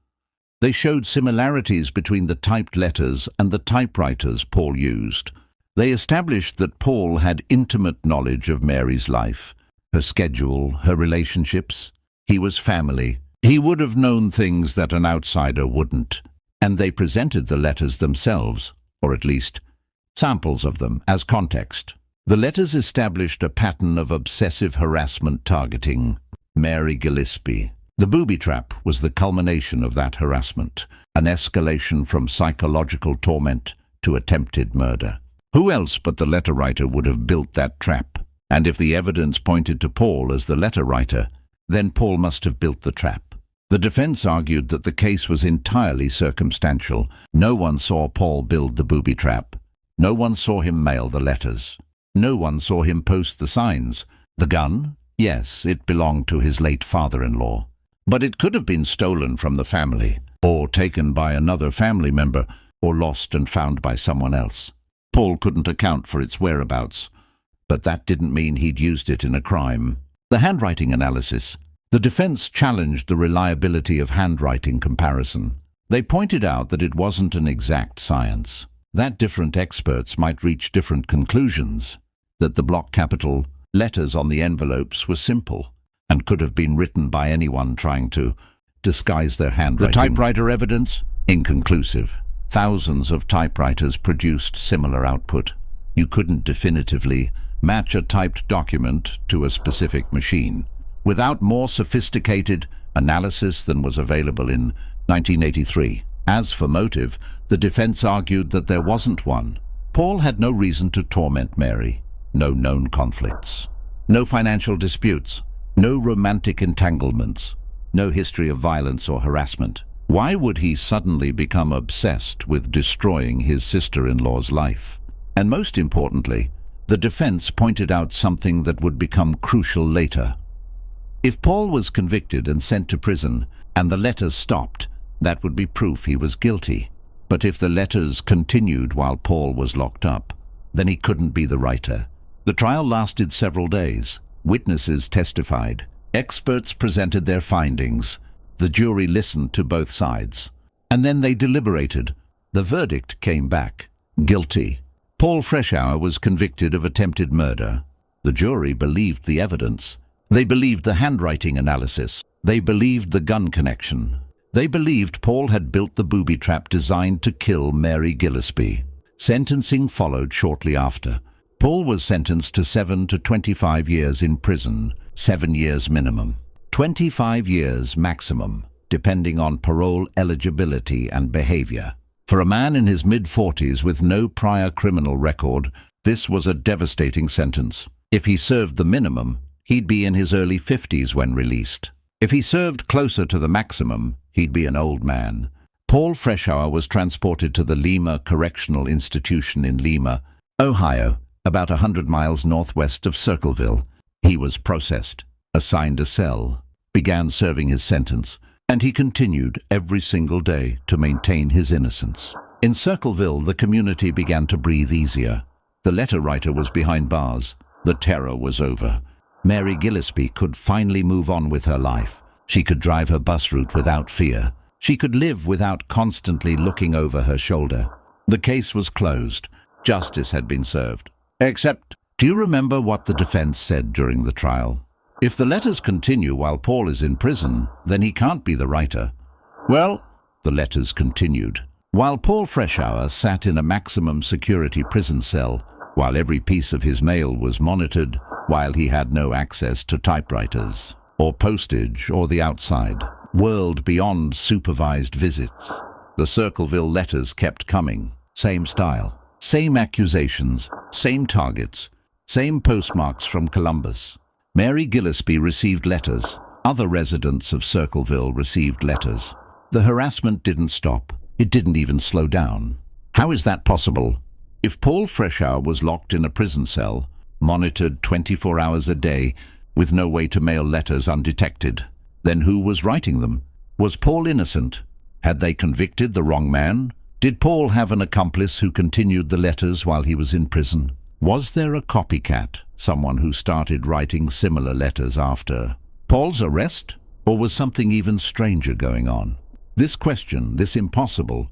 They showed similarities between the typed letters and the typewriters Paul used. They established that Paul had intimate knowledge of Mary's life, her schedule, her relationships. He was family. He would have known things that an outsider wouldn't. And they presented the letters themselves, or at least samples of them, as context. The letters established a pattern of obsessive harassment targeting Mary Gillispie. The booby trap was the culmination of that harassment, an escalation from psychological torment to attempted murder. Who else but the letter writer would have built that trap? And if the evidence pointed to Paul as the letter writer, then Paul must have built the trap. The defense argued that the case was entirely circumstantial. No one saw Paul build the booby trap. No one saw him mail the letters. No one saw him post the signs. The gun? Yes, it belonged to his late father-in-law. But it could have been stolen from the family, or taken by another family member, or lost and found by someone else. Paul couldn't account for its whereabouts, but that didn't mean he'd used it in a crime. The handwriting analysis. The defense challenged the reliability of handwriting comparison. They pointed out that it wasn't an exact science, that different experts might reach different conclusions, that the block capital letters on the envelopes were simple and could have been written by anyone trying to disguise their handwriting. The typewriter evidence? Inconclusive. Thousands of typewriters produced similar output. You couldn't definitively match a typed document to a specific machine. Without more sophisticated analysis than was available in 1983. As for motive, the defense argued that there wasn't one. Paul had no reason to torment Mary. No known conflicts. No financial disputes. No romantic entanglements. No history of violence or harassment. Why would he suddenly become obsessed with destroying his sister-in-law's life? And most importantly, the defense pointed out something that would become crucial later. If Paul was convicted and sent to prison, and the letters stopped, that would be proof he was guilty. But if the letters continued while Paul was locked up, then he couldn't be the writer. The trial lasted several days. Witnesses testified. Experts presented their findings. The jury listened to both sides. And then they deliberated. The verdict came back. Guilty. Paul Freshour was convicted of attempted murder. The jury believed the evidence. They believed the handwriting analysis. They believed the gun connection. They believed Paul had built the booby trap designed to kill Mary Gillispie. Sentencing followed shortly after. Paul was sentenced to 7 to 25 years in prison, 7 years minimum. 25 years maximum, depending on parole eligibility and behavior. For a man in his mid-40s with no prior criminal record, this was a devastating sentence. If he served the minimum, he'd be in his early 50s when released. If he served closer to the maximum, he'd be an old man. Paul Freshour was transported to the Lima Correctional Institution in Lima, Ohio, about 100 miles northwest of Circleville. He was processed, assigned a cell, began serving his sentence, and he continued every single day to maintain his innocence. In Circleville, the community began to breathe easier. The letter writer was behind bars. The terror was over. Mary Gillispie could finally move on with her life. She could drive her bus route without fear. She could live without constantly looking over her shoulder. The case was closed. Justice had been served. Except, do you remember what the defense said during the trial? If the letters continue while Paul is in prison, then he can't be the writer. Well, the letters continued. While Paul Freshour sat in a maximum security prison cell, while every piece of his mail was monitored, while he had no access to typewriters, or postage, or the outside world beyond supervised visits, the Circleville letters kept coming. Same style, same accusations, same targets, same postmarks from Columbus. Mary Gillispie received letters. Other residents of Circleville received letters. The harassment didn't stop. It didn't even slow down. How is that possible? If Paul Freshour was locked in a prison cell, monitored 24 hours a day, with no way to mail letters undetected, then who was writing them? Was Paul innocent? Had they convicted the wrong man? Did Paul have an accomplice who continued the letters while he was in prison? Was there a copycat, someone who started writing similar letters after Paul's arrest? Or was something even stranger going on? This question, this impossible,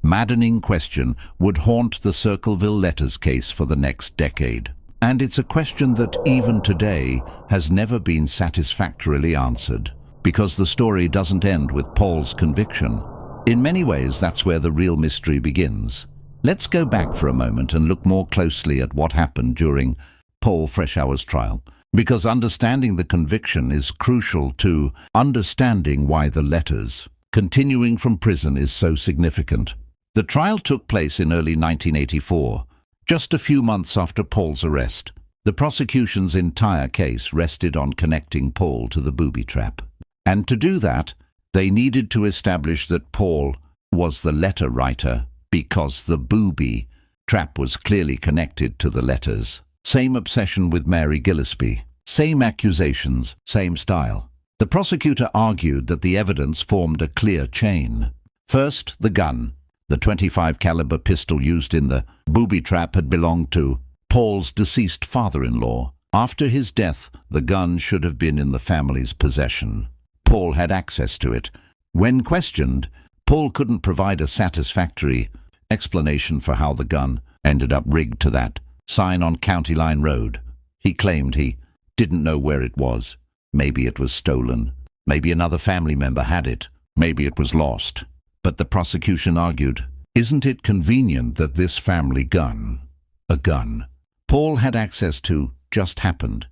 maddening question, would haunt the Circleville letters case for the next decade. And it's a question that, even today, has never been satisfactorily answered, because the story doesn't end with Paul's conviction. In many ways, that's where the real mystery begins. Let's go back for a moment and look more closely at what happened during Paul Freshour's trial, because understanding the conviction is crucial to understanding why the letters continuing from prison is so significant. The trial took place in early 1984, just a few months after Paul's arrest. The prosecution's entire case rested on connecting Paul to the booby trap. And to do that, they needed to establish that Paul was the letter writer, because the booby trap was clearly connected to the letters. Same obsession with Mary Gillispie. Same accusations, same style. The prosecutor argued that the evidence formed a clear chain. First, the gun. The .25 caliber pistol used in the booby trap had belonged to Paul's deceased father-in-law. After his death, the gun should have been in the family's possession. Paul had access to it. When questioned, Paul couldn't provide a satisfactory explanation for how the gun ended up rigged to that sign on County Line Road. He claimed he didn't know where it was. Maybe it was stolen. Maybe another family member had it. Maybe it was lost. But the prosecution argued, isn't it convenient that this family gun, a gun Paul had access to, just happened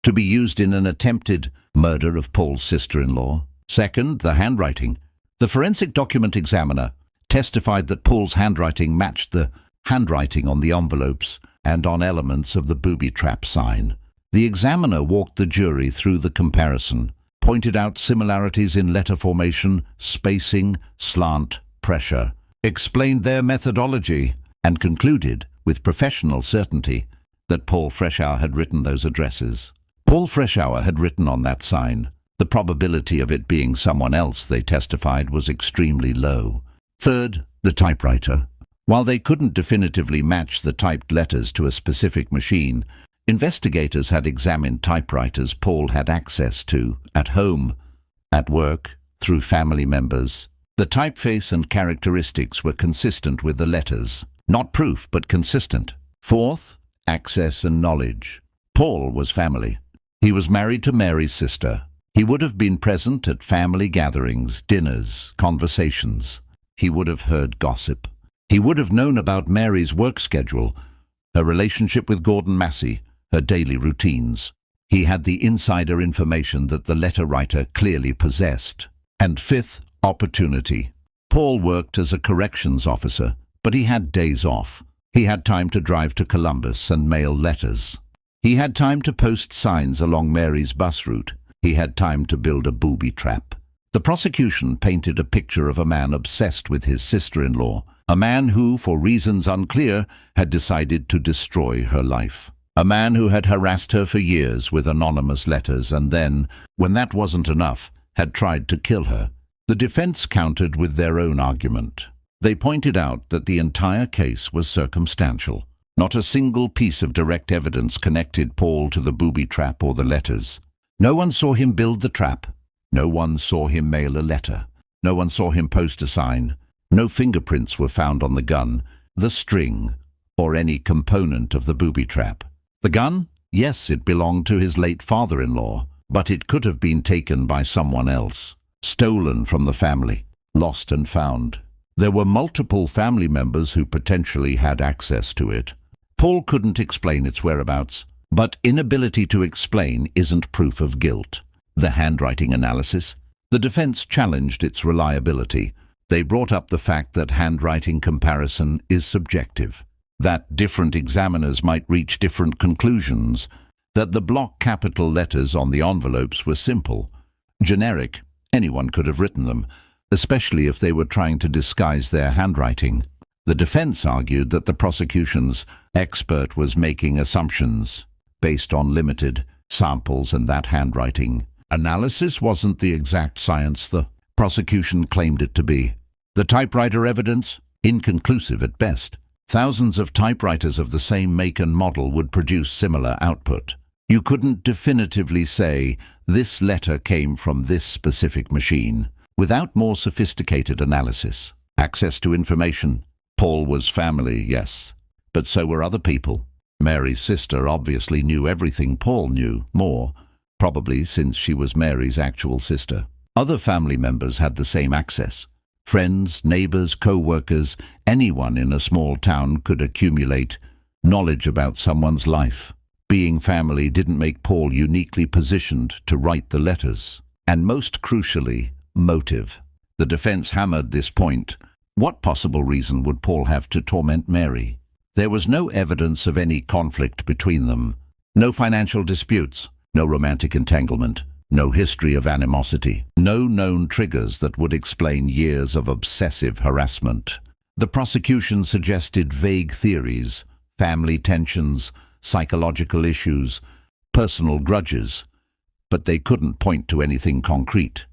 to be used in an attempted murder of Paul's sister-in-law? Second, the handwriting. The forensic document examiner testified that Paul's handwriting matched the handwriting on the envelopes and on elements of the booby trap sign. The examiner walked the jury through the comparison, pointed out similarities in letter formation, spacing, slant, pressure, explained their methodology, and concluded, with professional certainty, that Paul Freshour had written those addresses. Paul Freshour had written on that sign. The probability of it being someone else, they testified, was extremely low. Third, the typewriter. While they couldn't definitively match the typed letters to a specific machine, investigators had examined typewriters Paul had access to at home, at work, through family members. The typeface and characteristics were consistent with the letters. Not proof, but consistent. Fourth, access and knowledge. Paul was family. He was married to Mary's sister. He would have been present at family gatherings, dinners, conversations. He would have heard gossip. He would have known about Mary's work schedule, her relationship with Gordon Massey, her daily routines. He had the insider information that the letter writer clearly possessed. And fifth, opportunity. Paul worked as a corrections officer, but he had days off. He had time to drive to Columbus and mail letters. He had time to post signs along Mary's bus route. He had time to build a booby trap. The prosecution painted a picture of a man obsessed with his sister-in-law, a man who, for reasons unclear, had decided to destroy her life. A man who had harassed her for years with anonymous letters and then, when that wasn't enough, had tried to kill her. The defense countered with their own argument. They pointed out that the entire case was circumstantial. Not a single piece of direct evidence connected Paul to the booby trap or the letters. No one saw him build the trap. No one saw him mail a letter. No one saw him post a sign. No fingerprints were found on the gun, the string, or any component of the booby trap. The gun? Yes, it belonged to his late father-in-law, but it could have been taken by someone else. Stolen from the family. Lost and found. There were multiple family members who potentially had access to it. Paul couldn't explain its whereabouts, but inability to explain isn't proof of guilt. The handwriting analysis? The defense challenged its reliability. They brought up the fact that handwriting comparison is subjective, that different examiners might reach different conclusions, that the block capital letters on the envelopes were simple, generic, anyone could have written them, especially if they were trying to disguise their handwriting. The defense argued that the prosecution's expert was making assumptions based on limited samples and that handwriting analysis wasn't the exact science the prosecution claimed it to be. The typewriter evidence? Inconclusive at best. Thousands of typewriters of the same make and model would produce similar output. You couldn't definitively say this letter came from this specific machine without more sophisticated analysis. Access to information. Paul was family, yes, but so were other people. Mary's sister obviously knew everything Paul knew, more, probably since she was Mary's actual sister. Other family members had the same access. Friends, neighbors, co-workers, anyone in a small town could accumulate knowledge about someone's life. Being family didn't make Paul uniquely positioned to write the letters. And most crucially, motive. The defense hammered this point. What possible reason would Paul have to torment Mary? There was no evidence of any conflict between them. No financial disputes. No romantic entanglement. No history of animosity. No known triggers that would explain years of obsessive harassment. The prosecution suggested vague theories, family tensions, psychological issues, personal grudges, but they couldn't point to anything concrete.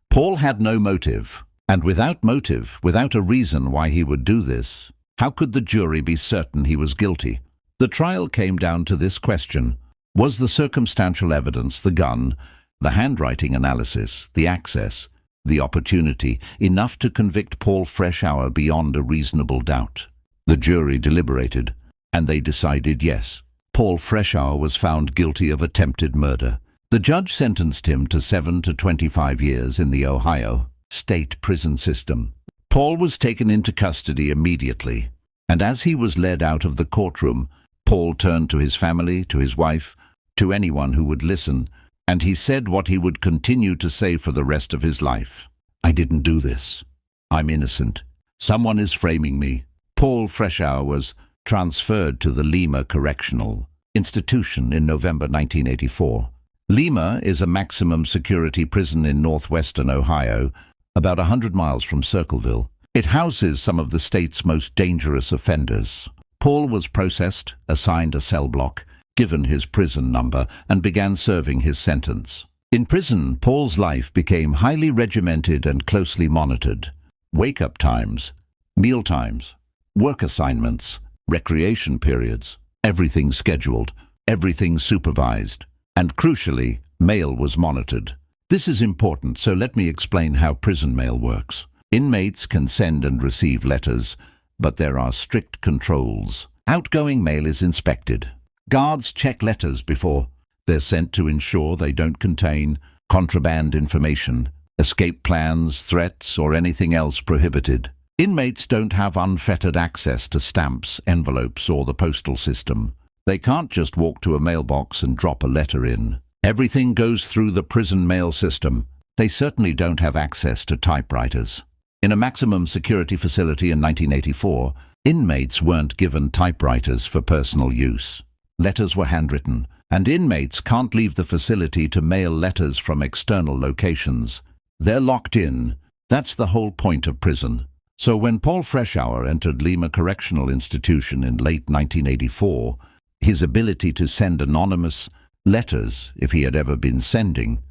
Paul had no motive, and without motive, without a reason why he would do this, how could the jury be certain he was guilty? The trial came down to this question. Was the circumstantial evidence, the gun, the handwriting analysis, the access, the opportunity, enough to convict Paul Freshour beyond a reasonable doubt? The jury deliberated, and they decided yes. Paul Freshour was found guilty of attempted murder. The judge sentenced him to 7 to 25 years in the Ohio state prison system. Paul was taken into custody immediately, and as he was led out of the courtroom, Paul turned to his family, to his wife, to anyone who would listen, and he said what he would continue to say for the rest of his life. I didn't do this. I'm innocent. Someone is framing me. Paul Freshour was transferred to the Lima Correctional Institution in November 1984. Lima is a maximum security prison in northwestern Ohio, about 100 miles from Circleville. It houses some of the state's most dangerous offenders. Paul was processed, assigned a cell block, given his prison number, and began serving his sentence. In prison, Paul's life became highly regimented and closely monitored. Wake-up times, meal times, work assignments, recreation periods, everything scheduled, everything supervised, and crucially, mail was monitored. This is important, so let me explain how prison mail works. Inmates can send and receive letters, but there are strict controls. Outgoing mail is inspected. Guards check letters before they're sent to ensure they don't contain contraband information, escape plans, threats, or anything else prohibited. Inmates don't have unfettered access to stamps, envelopes, or the postal system. They can't just walk to a mailbox and drop a letter in. Everything goes through the prison mail system. They certainly don't have access to typewriters. In a maximum security facility in 1984, inmates weren't given typewriters for personal use. Letters were handwritten, and inmates can't leave the facility to mail letters from external locations. They're locked in. That's the whole point of prison. So when Paul Freshour entered Lima Correctional Institution in late 1984, his ability to send anonymous letters, if he had ever been sending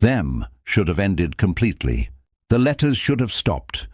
them, should have ended completely. The letters should have stopped.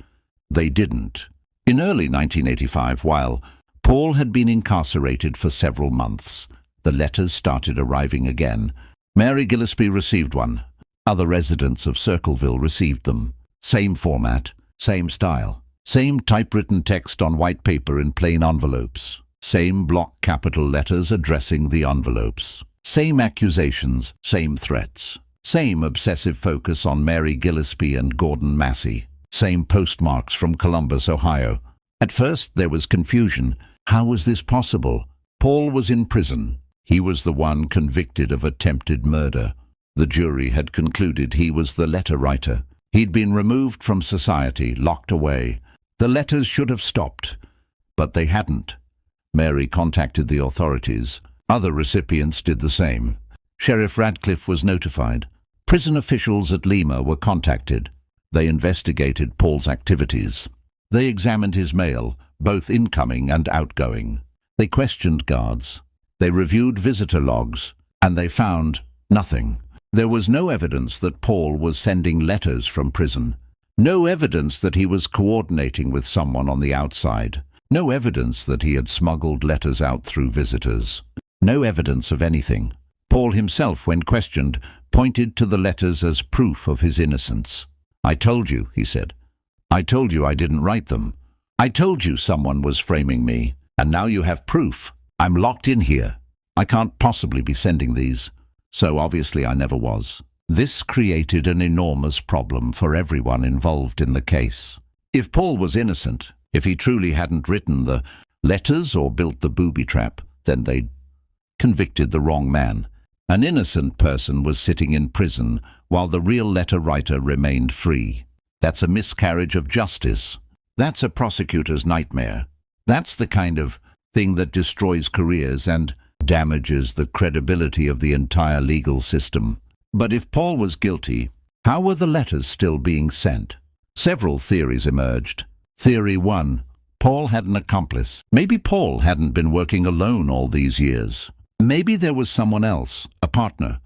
They didn't. In early 1985, while Paul had been incarcerated for several months, the letters started arriving again. Mary Gillispie received one. Other residents of Circleville received them. Same format, same style, same typewritten text on white paper in plain envelopes, same block capital letters addressing the envelopes, same accusations, same threats, same obsessive focus on Mary Gillispie and Gordon Massey, same postmarks from Columbus, Ohio. At first there was confusion. How was this possible? Paul was in prison. He was the one convicted of attempted murder. The jury had concluded he was the letter writer. He'd been removed from society, locked away. The letters should have stopped, but they hadn't. Mary contacted the authorities. Other recipients did the same. Sheriff Radcliffe was notified. Prison officials at Lima were contacted. They investigated Paul's activities. They examined his mail, both incoming and outgoing. They questioned guards. They reviewed visitor logs, and they found nothing. There was no evidence that Paul was sending letters from prison. No evidence that he was coordinating with someone on the outside. No evidence that he had smuggled letters out through visitors. No evidence of anything. Paul himself, when questioned, pointed to the letters as proof of his innocence. "I told you," he said. "I told you I didn't write them. I told you someone was framing me, and now you have proof. I'm locked in here. I can't possibly be sending these. So obviously I never was." This created an enormous problem for everyone involved in the case. If Paul was innocent, if he truly hadn't written the letters or built the booby trap, then they'd convicted the wrong man. An innocent person was sitting in prison while the real letter writer remained free. That's a miscarriage of justice. That's a prosecutor's nightmare. That's the kind of thing that destroys careers and damages the credibility of the entire legal system. But if Paul was guilty, how were the letters still being sent? Several theories emerged. Theory 1. Paul had an accomplice. Maybe Paul hadn't been working alone all these years. Maybe there was someone else, a partner,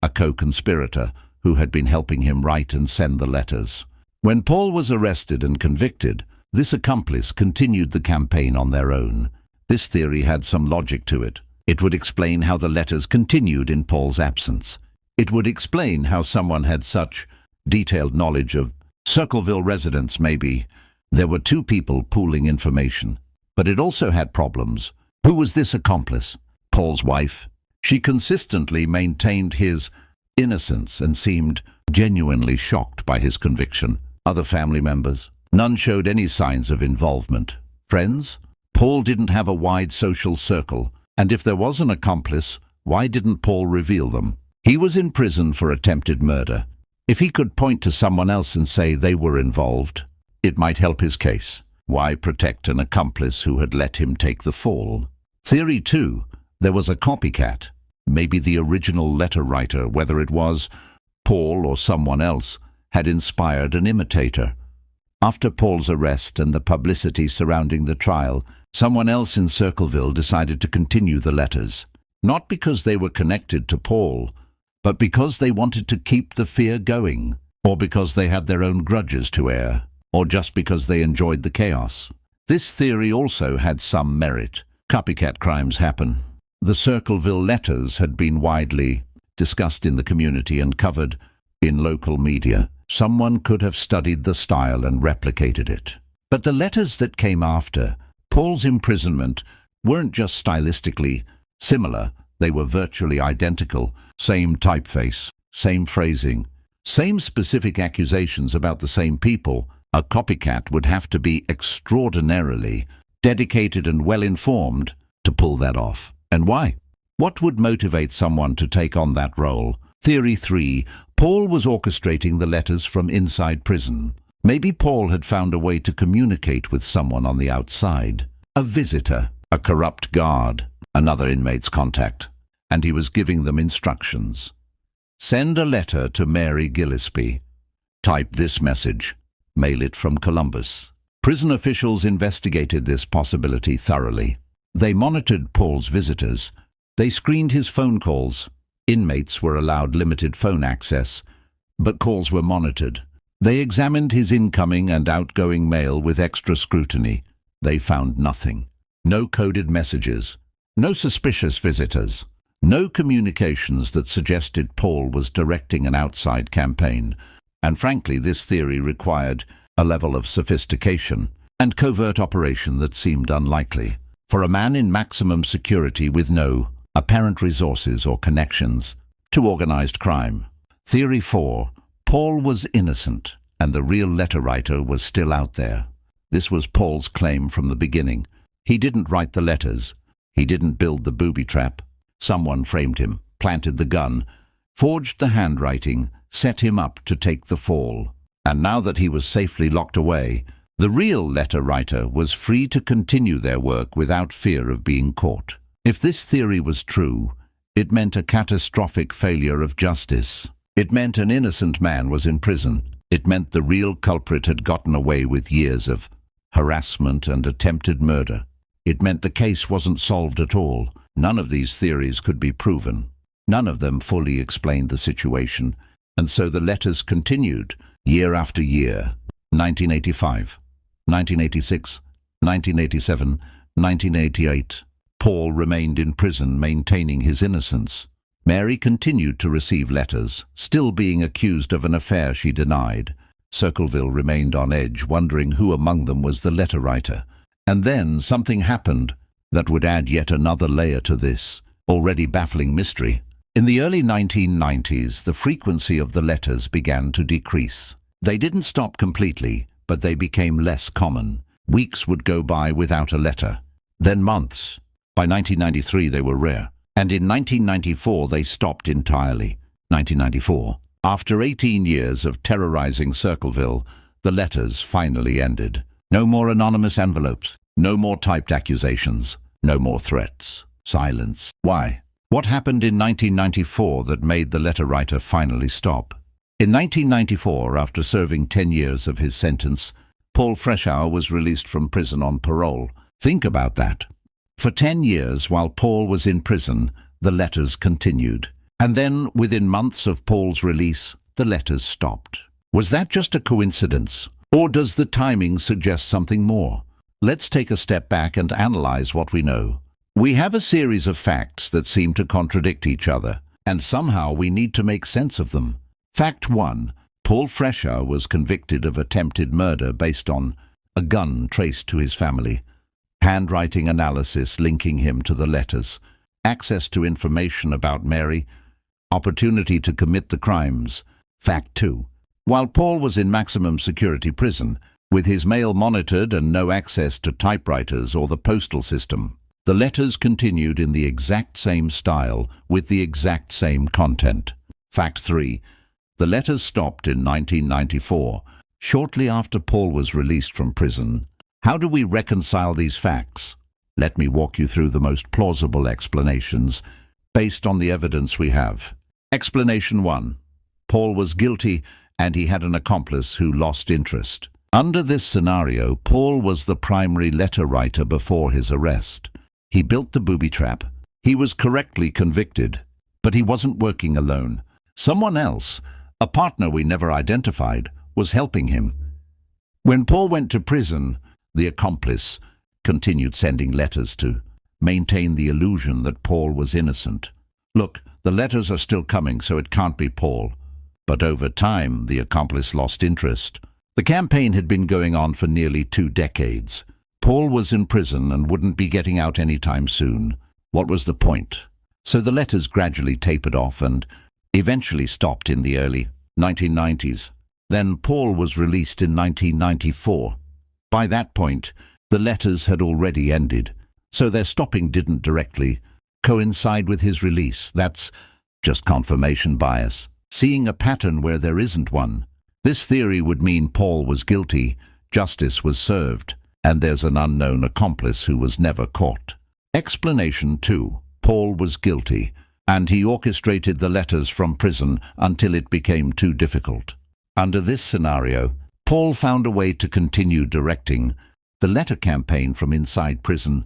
a co-conspirator, who had been helping him write and send the letters. When Paul was arrested and convicted, this accomplice continued the campaign on their own. This theory had some logic to it. It would explain how the letters continued in Paul's absence. It would explain how someone had such detailed knowledge of Circleville residents. Maybe there were two people pooling information. But it also had problems. Who was this accomplice? Paul's wife? She consistently maintained his innocence and seemed genuinely shocked by his conviction. Other family members? None showed any signs of involvement. Friends? Paul didn't have a wide social circle. And if there was an accomplice, why didn't Paul reveal them? He was in prison for attempted murder. If he could point to someone else and say they were involved, it might help his case. Why protect an accomplice who had let him take the fall? Theory 2. There was a copycat. Maybe the original letter writer, whether it was Paul or someone else, had inspired an imitator. After Paul's arrest and the publicity surrounding the trial, someone else in Circleville decided to continue the letters. Not because they were connected to Paul, but because they wanted to keep the fear going, or because they had their own grudges to air, or just because they enjoyed the chaos. This theory also had some merit. Copycat crimes happen. The Circleville letters had been widely discussed in the community and covered in local media. Someone could have studied the style and replicated it. But the letters that came after Paul's imprisonment weren't just stylistically similar, they were virtually identical. Same typeface, same phrasing, same specific accusations about the same people. A copycat would have to be extraordinarily dedicated and well-informed to pull that off. And why? What would motivate someone to take on that role? Theory 3. Paul was orchestrating the letters from inside prison. Maybe Paul had found a way to communicate with someone on the outside. A visitor, a corrupt guard, another inmate's contact. And he was giving them instructions. Send a letter to Mary Gillispie. Type this message. Mail it from Columbus. Prison officials investigated this possibility thoroughly. They monitored Paul's visitors. They screened his phone calls. Inmates were allowed limited phone access, but calls were monitored. They examined his incoming and outgoing mail with extra scrutiny. They found nothing. No coded messages. No suspicious visitors. No communications that suggested Paul was directing an outside campaign. And frankly, this theory required a level of sophistication and covert operation that seemed unlikely for a man in maximum security with no apparent resources or connections to organized crime. Theory 4. Paul was innocent, and the real letter writer was still out there. This was Paul's claim from the beginning. He didn't write the letters. He didn't build the booby trap. Someone framed him, planted the gun, forged the handwriting, set him up to take the fall. And now that he was safely locked away, the real letter writer was free to continue their work without fear of being caught. If this theory was true, it meant a catastrophic failure of justice. It meant an innocent man was in prison. It meant the real culprit had gotten away with years of harassment and attempted murder. It meant the case wasn't solved at all. None of these theories could be proven. None of them fully explained the situation. And so the letters continued, year after year. 1985, 1986, 1987, 1988. Paul remained in prison, maintaining his innocence. Mary continued to receive letters, still being accused of an affair she denied. Circleville remained on edge, wondering who among them was the letter writer. And then something happened that would add yet another layer to this already baffling mystery. In the early 1990s, the frequency of the letters began to decrease. They didn't stop completely, but they became less common. Weeks would go by without a letter, then months. By 1993, they were rare. And in 1994, they stopped entirely. 1994. After 18 years of terrorizing Circleville, the letters finally ended. No more anonymous envelopes. No more typed accusations. No more threats. Silence. Why? What happened in 1994 that made the letter writer finally stop? In 1994, after serving 10 years of his sentence, Paul Freshour was released from prison on parole. Think about that. For 10 years, while Paul was in prison, the letters continued. And then, within months of Paul's release, the letters stopped. Was that just a coincidence? Or does the timing suggest something more? Let's take a step back and analyze what we know. We have a series of facts that seem to contradict each other, and somehow we need to make sense of them. Fact 1. Paul Freshour was convicted of attempted murder based on a gun traced to his family, handwriting analysis linking him to the letters, access to information about Mary, opportunity to commit the crimes. Fact 2. While Paul was in maximum security prison, with his mail monitored and no access to typewriters or the postal system, the letters continued in the exact same style with the exact same content. Fact 3. The letters stopped in 1994, shortly after Paul was released from prison. How do we reconcile these facts? Let me walk you through the most plausible explanations based on the evidence we have. Explanation 1. Paul was guilty and he had an accomplice who lost interest. Under this scenario, Paul was the primary letter writer before his arrest. He built the booby trap. He was correctly convicted, but he wasn't working alone. Someone else, a partner we never identified, was helping him. When Paul went to prison, the accomplice continued sending letters to maintain the illusion that Paul was innocent. Look, the letters are still coming, so it can't be Paul. But over time, the accomplice lost interest. The campaign had been going on for nearly 2 decades. Paul was in prison and wouldn't be getting out anytime soon. What was the point? So the letters gradually tapered off and eventually stopped in the early 1990s. Then Paul was released in 1994. By that point, the letters had already ended, so their stopping didn't directly coincide with his release. That's just confirmation bias, seeing a pattern where there isn't one. This theory would mean Paul was guilty, justice was served, and there's an unknown accomplice who was never caught. Explanation 2. Paul was guilty, and he orchestrated the letters from prison until it became too difficult. Under this scenario, Paul found a way to continue directing the letter campaign from inside prison,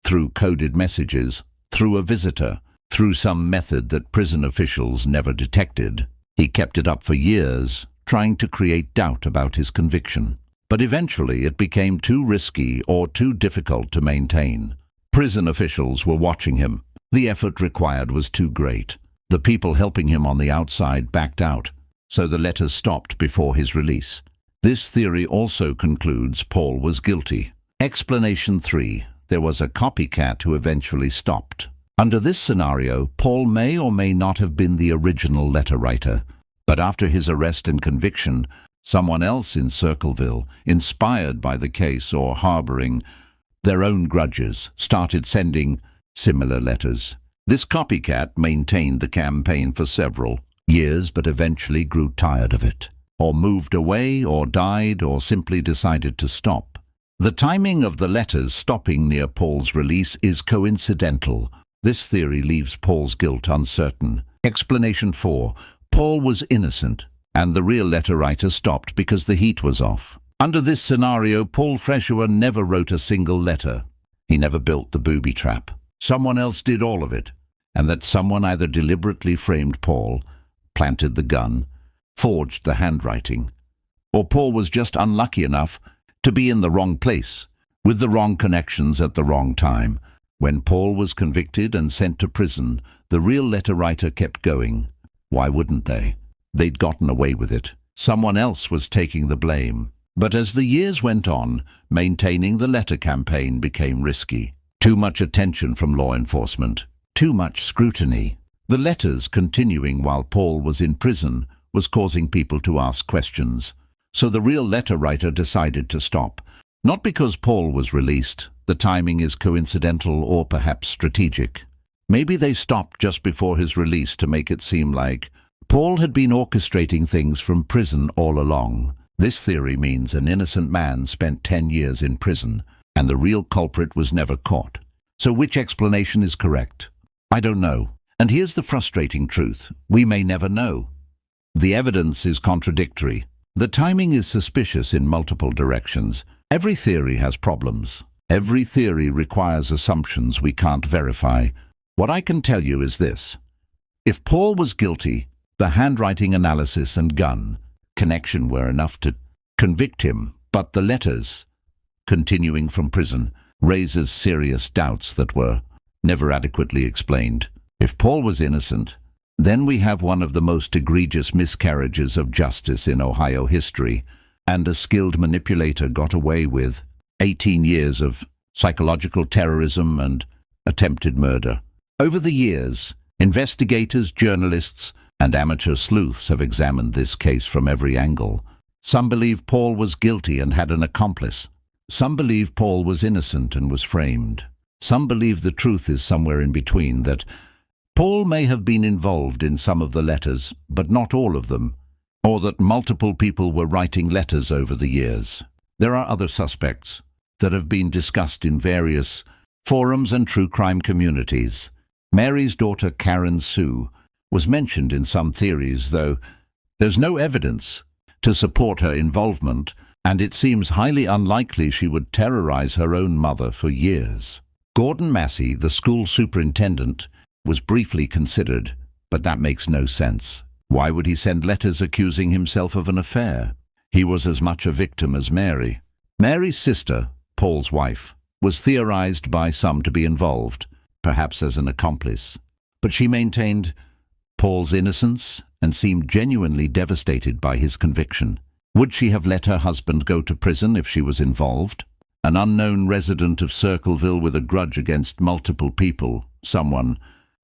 through coded messages, through a visitor, through some method that prison officials never detected. He kept it up for years, trying to create doubt about his conviction. But eventually it became too risky or too difficult to maintain. Prison officials were watching him. The effort required was too great. The people helping him on the outside backed out, so the letters stopped before his release. This theory also concludes Paul was guilty. Explanation 3. There was a copycat who eventually stopped. Under this scenario, Paul may or may not have been the original letter writer, but after his arrest and conviction, someone else in Circleville, inspired by the case or harboring their own grudges, started sending similar letters. This copycat maintained the campaign for several years, but eventually grew tired of it, or moved away, or died, or simply decided to stop. The timing of the letters stopping near Paul's release is coincidental. This theory leaves Paul's guilt uncertain. Explanation 4. Paul was innocent, and the real letter writer stopped because the heat was off. Under this scenario, Paul Freshour never wrote a single letter. He never built the booby trap. Someone else did all of it, and that someone either deliberately framed Paul, planted the gun, forged the handwriting, or Paul was just unlucky enough to be in the wrong place, with the wrong connections at the wrong time. When Paul was convicted and sent to prison, the real letter writer kept going. Why wouldn't they? They'd gotten away with it. Someone else was taking the blame. But as the years went on, maintaining the letter campaign became risky. Too much attention from law enforcement. Too much scrutiny. The letters continuing while Paul was in prison was causing people to ask questions. So the real letter writer decided to stop. Not because Paul was released. The timing is coincidental or perhaps strategic. Maybe they stopped just before his release to make it seem like Paul had been orchestrating things from prison all along. This theory means an innocent man spent 10 years in prison, and the real culprit was never caught. So which explanation is correct? I don't know. And here's the frustrating truth. We may never know. The evidence is contradictory. The timing is suspicious in multiple directions. Every theory has problems. Every theory requires assumptions we can't verify. What I can tell you is this. If Paul was guilty, the handwriting analysis and gun connection were enough to convict him, but the letters, continuing from prison, raises serious doubts that were never adequately explained. If Paul was innocent, then we have one of the most egregious miscarriages of justice in Ohio history, and a skilled manipulator got away with 18 years of psychological terrorism and attempted murder. Over the years, investigators, journalists, and amateur sleuths have examined this case from every angle. Some believe Paul was guilty and had an accomplice. Some believe Paul was innocent and was framed. Some believe the truth is somewhere in between, that Paul may have been involved in some of the letters, but not all of them, or that multiple people were writing letters over the years. There are other suspects that have been discussed in various forums and true crime communities. Mary's daughter Karen Sue was mentioned in some theories, though there's no evidence to support her involvement, and it seems highly unlikely she would terrorize her own mother for years. Gordon Massey, the school superintendent, was briefly considered, but that makes no sense. Why would he send letters accusing himself of an affair? He was as much a victim as Mary. Mary's sister, Paul's wife, was theorized by some to be involved, perhaps as an accomplice, but she maintained Paul's innocence and seemed genuinely devastated by his conviction. Would she have let her husband go to prison if she was involved? An unknown resident of Circleville with a grudge against multiple people, someone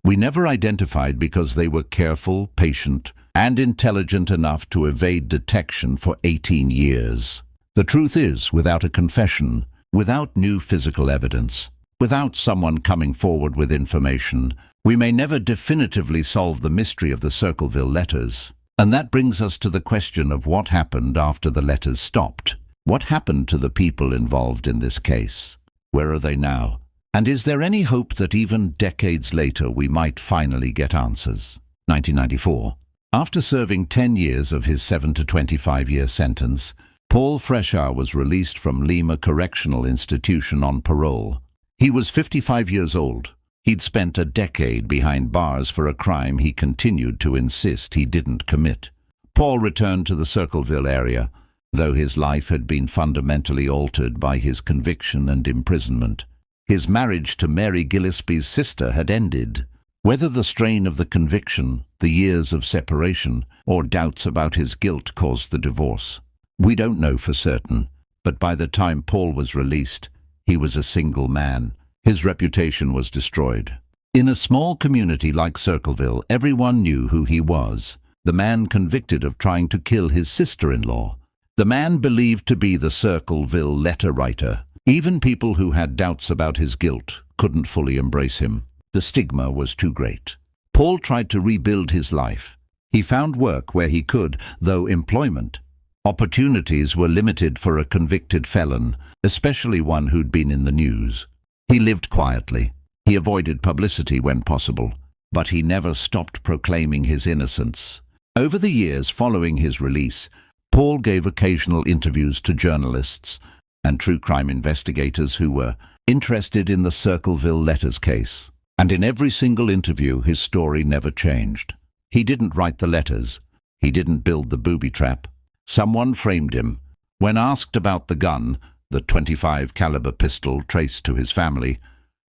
we never identified because they were careful, patient, and intelligent enough to evade detection for 18 years. The truth is, without a confession, without new physical evidence, without someone coming forward with information, we may never definitively solve the mystery of the Circleville letters. And that brings us to the question of what happened after the letters stopped. What happened to the people involved in this case? Where are they now? And is there any hope that even decades later we might finally get answers? 1994. After serving 10 years of his 7 to 25-year sentence, Paul Freshour was released from Lima Correctional Institution on parole. He was 55 years old. He'd spent a decade behind bars for a crime he continued to insist he didn't commit. Paul returned to the Circleville area, though his life had been fundamentally altered by his conviction and imprisonment. His marriage to Mary Gillispie's sister had ended. Whether the strain of the conviction, the years of separation, or doubts about his guilt caused the divorce, we don't know for certain, but by the time Paul was released, he was a single man. His reputation was destroyed. In a small community like Circleville, everyone knew who he was. The man convicted of trying to kill his sister-in-law. The man believed to be the Circleville letter writer. Even people who had doubts about his guilt couldn't fully embrace him. The stigma was too great. Paul tried to rebuild his life. He found work where he could, though employment opportunities were limited for a convicted felon, especially one who'd been in the news. He lived quietly. He avoided publicity when possible, but he never stopped proclaiming his innocence. Over the years following his release, Paul gave occasional interviews to journalists and true crime investigators who were interested in the Circleville letters case. And in every single interview, his story never changed. He didn't write the letters. He didn't build the booby trap. Someone framed him. When asked about the gun, the .25 caliber pistol traced to his family,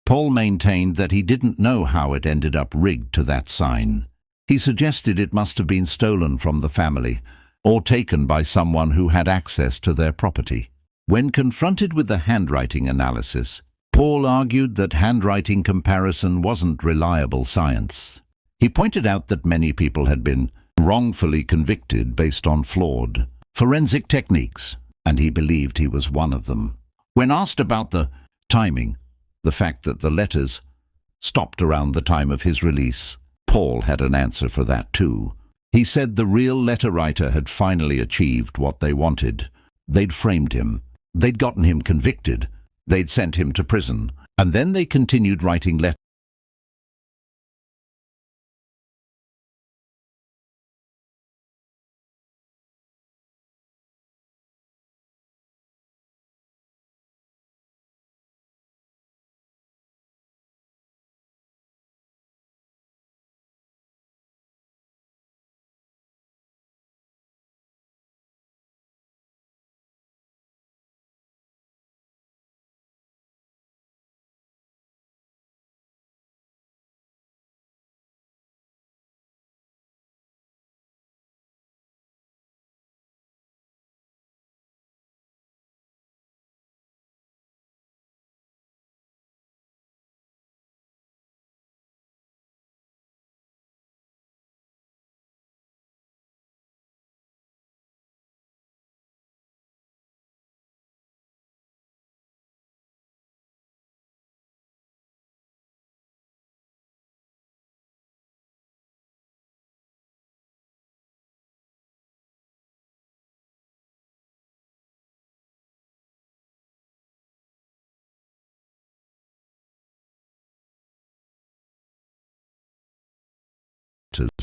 Paul maintained that he didn't know how it ended up rigged to that sign. He suggested it must have been stolen from the family or taken by someone who had access to their property. When confronted with the handwriting analysis, Paul argued that handwriting comparison wasn't reliable science. He pointed out that many people had been wrongfully convicted based on flawed forensic techniques, and he believed he was one of them. When asked about the timing, the fact that the letters stopped around the time of his release, Paul had an answer for that too. He said the real letter writer had finally achieved what they wanted. They'd framed him. They'd gotten him convicted. They'd sent him to prison. And then they continued writing letters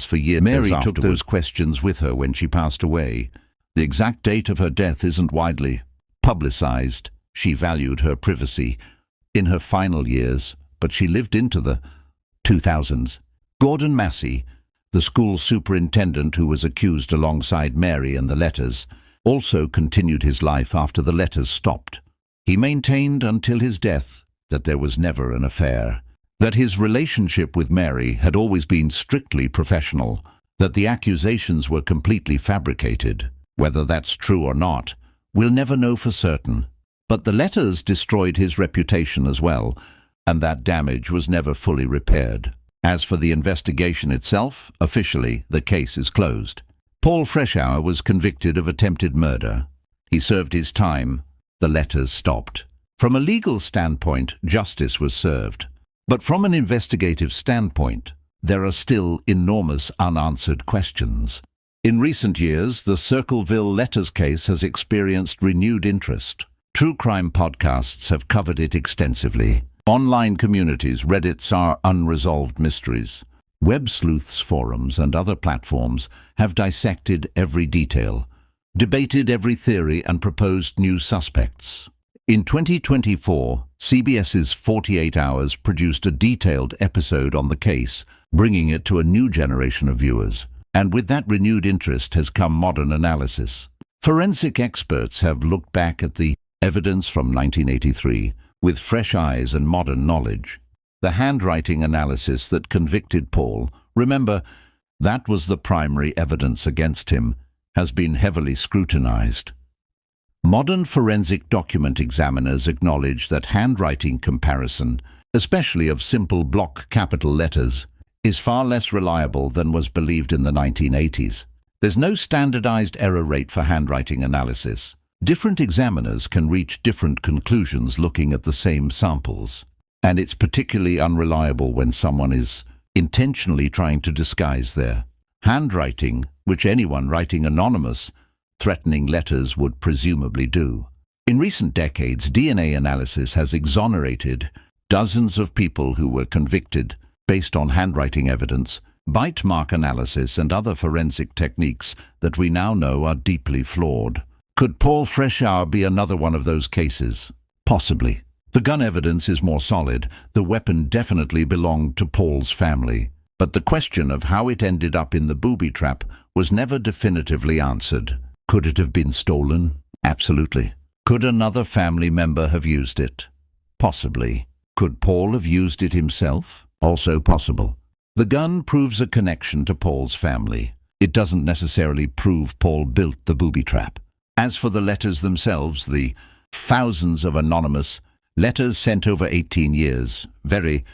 for years. Mary took those questions with her when she passed away. The exact date of her death isn't widely publicized. She valued her privacy in her final years, but she lived into the 2000s. Gordon Massey, the school superintendent who was accused alongside Mary in the letters, also continued his life after the letters stopped. He maintained until his death that there was never an affair, that his relationship with Mary had always been strictly professional, that the accusations were completely fabricated. Whether that's true or not, we'll never know for certain. But the letters destroyed his reputation as well, and that damage was never fully repaired. As for the investigation itself, officially the case is closed. Paul Freshour was convicted of attempted murder. He served his time. The letters stopped. From a legal standpoint, justice was served. But from an investigative standpoint, there are still enormous unanswered questions. In recent years, the Circleville letters case has experienced renewed interest. True crime podcasts have covered it extensively. Online communities, Reddits are unresolved mysteries. Web sleuths forums and other platforms have dissected every detail, debated every theory and proposed new suspects. In 2024, CBS's 48 Hours produced a detailed episode on the case, bringing it to a new generation of viewers. And with that renewed interest has come modern analysis. Forensic experts have looked back at the evidence from 1983 with fresh eyes and modern knowledge. The handwriting analysis that convicted Paul, remember, that was the primary evidence against him, has been heavily scrutinized. Modern forensic document examiners acknowledge that handwriting comparison, especially of simple block capital letters, is far less reliable than was believed in the 1980s. There's no standardized error rate for handwriting analysis. Different examiners can reach different conclusions looking at the same samples, and it's particularly unreliable when someone is intentionally trying to disguise their handwriting, which anyone writing anonymous, threatening letters would presumably do. In recent decades, DNA analysis has exonerated dozens of people who were convicted based on handwriting evidence, bite mark analysis, and other forensic techniques that we now know are deeply flawed. Could Paul Freshour be another one of those cases? Possibly. The gun evidence is more solid. The weapon definitely belonged to Paul's family. But the question of how it ended up in the booby trap was never definitively answered. Could it have been stolen? Absolutely. Could another family member have used it? Possibly. Could Paul have used it himself? Also possible. The gun proves a connection to Paul's family. It doesn't necessarily prove Paul built the booby trap. As for the letters themselves, the thousands of anonymous letters sent over 18 years, very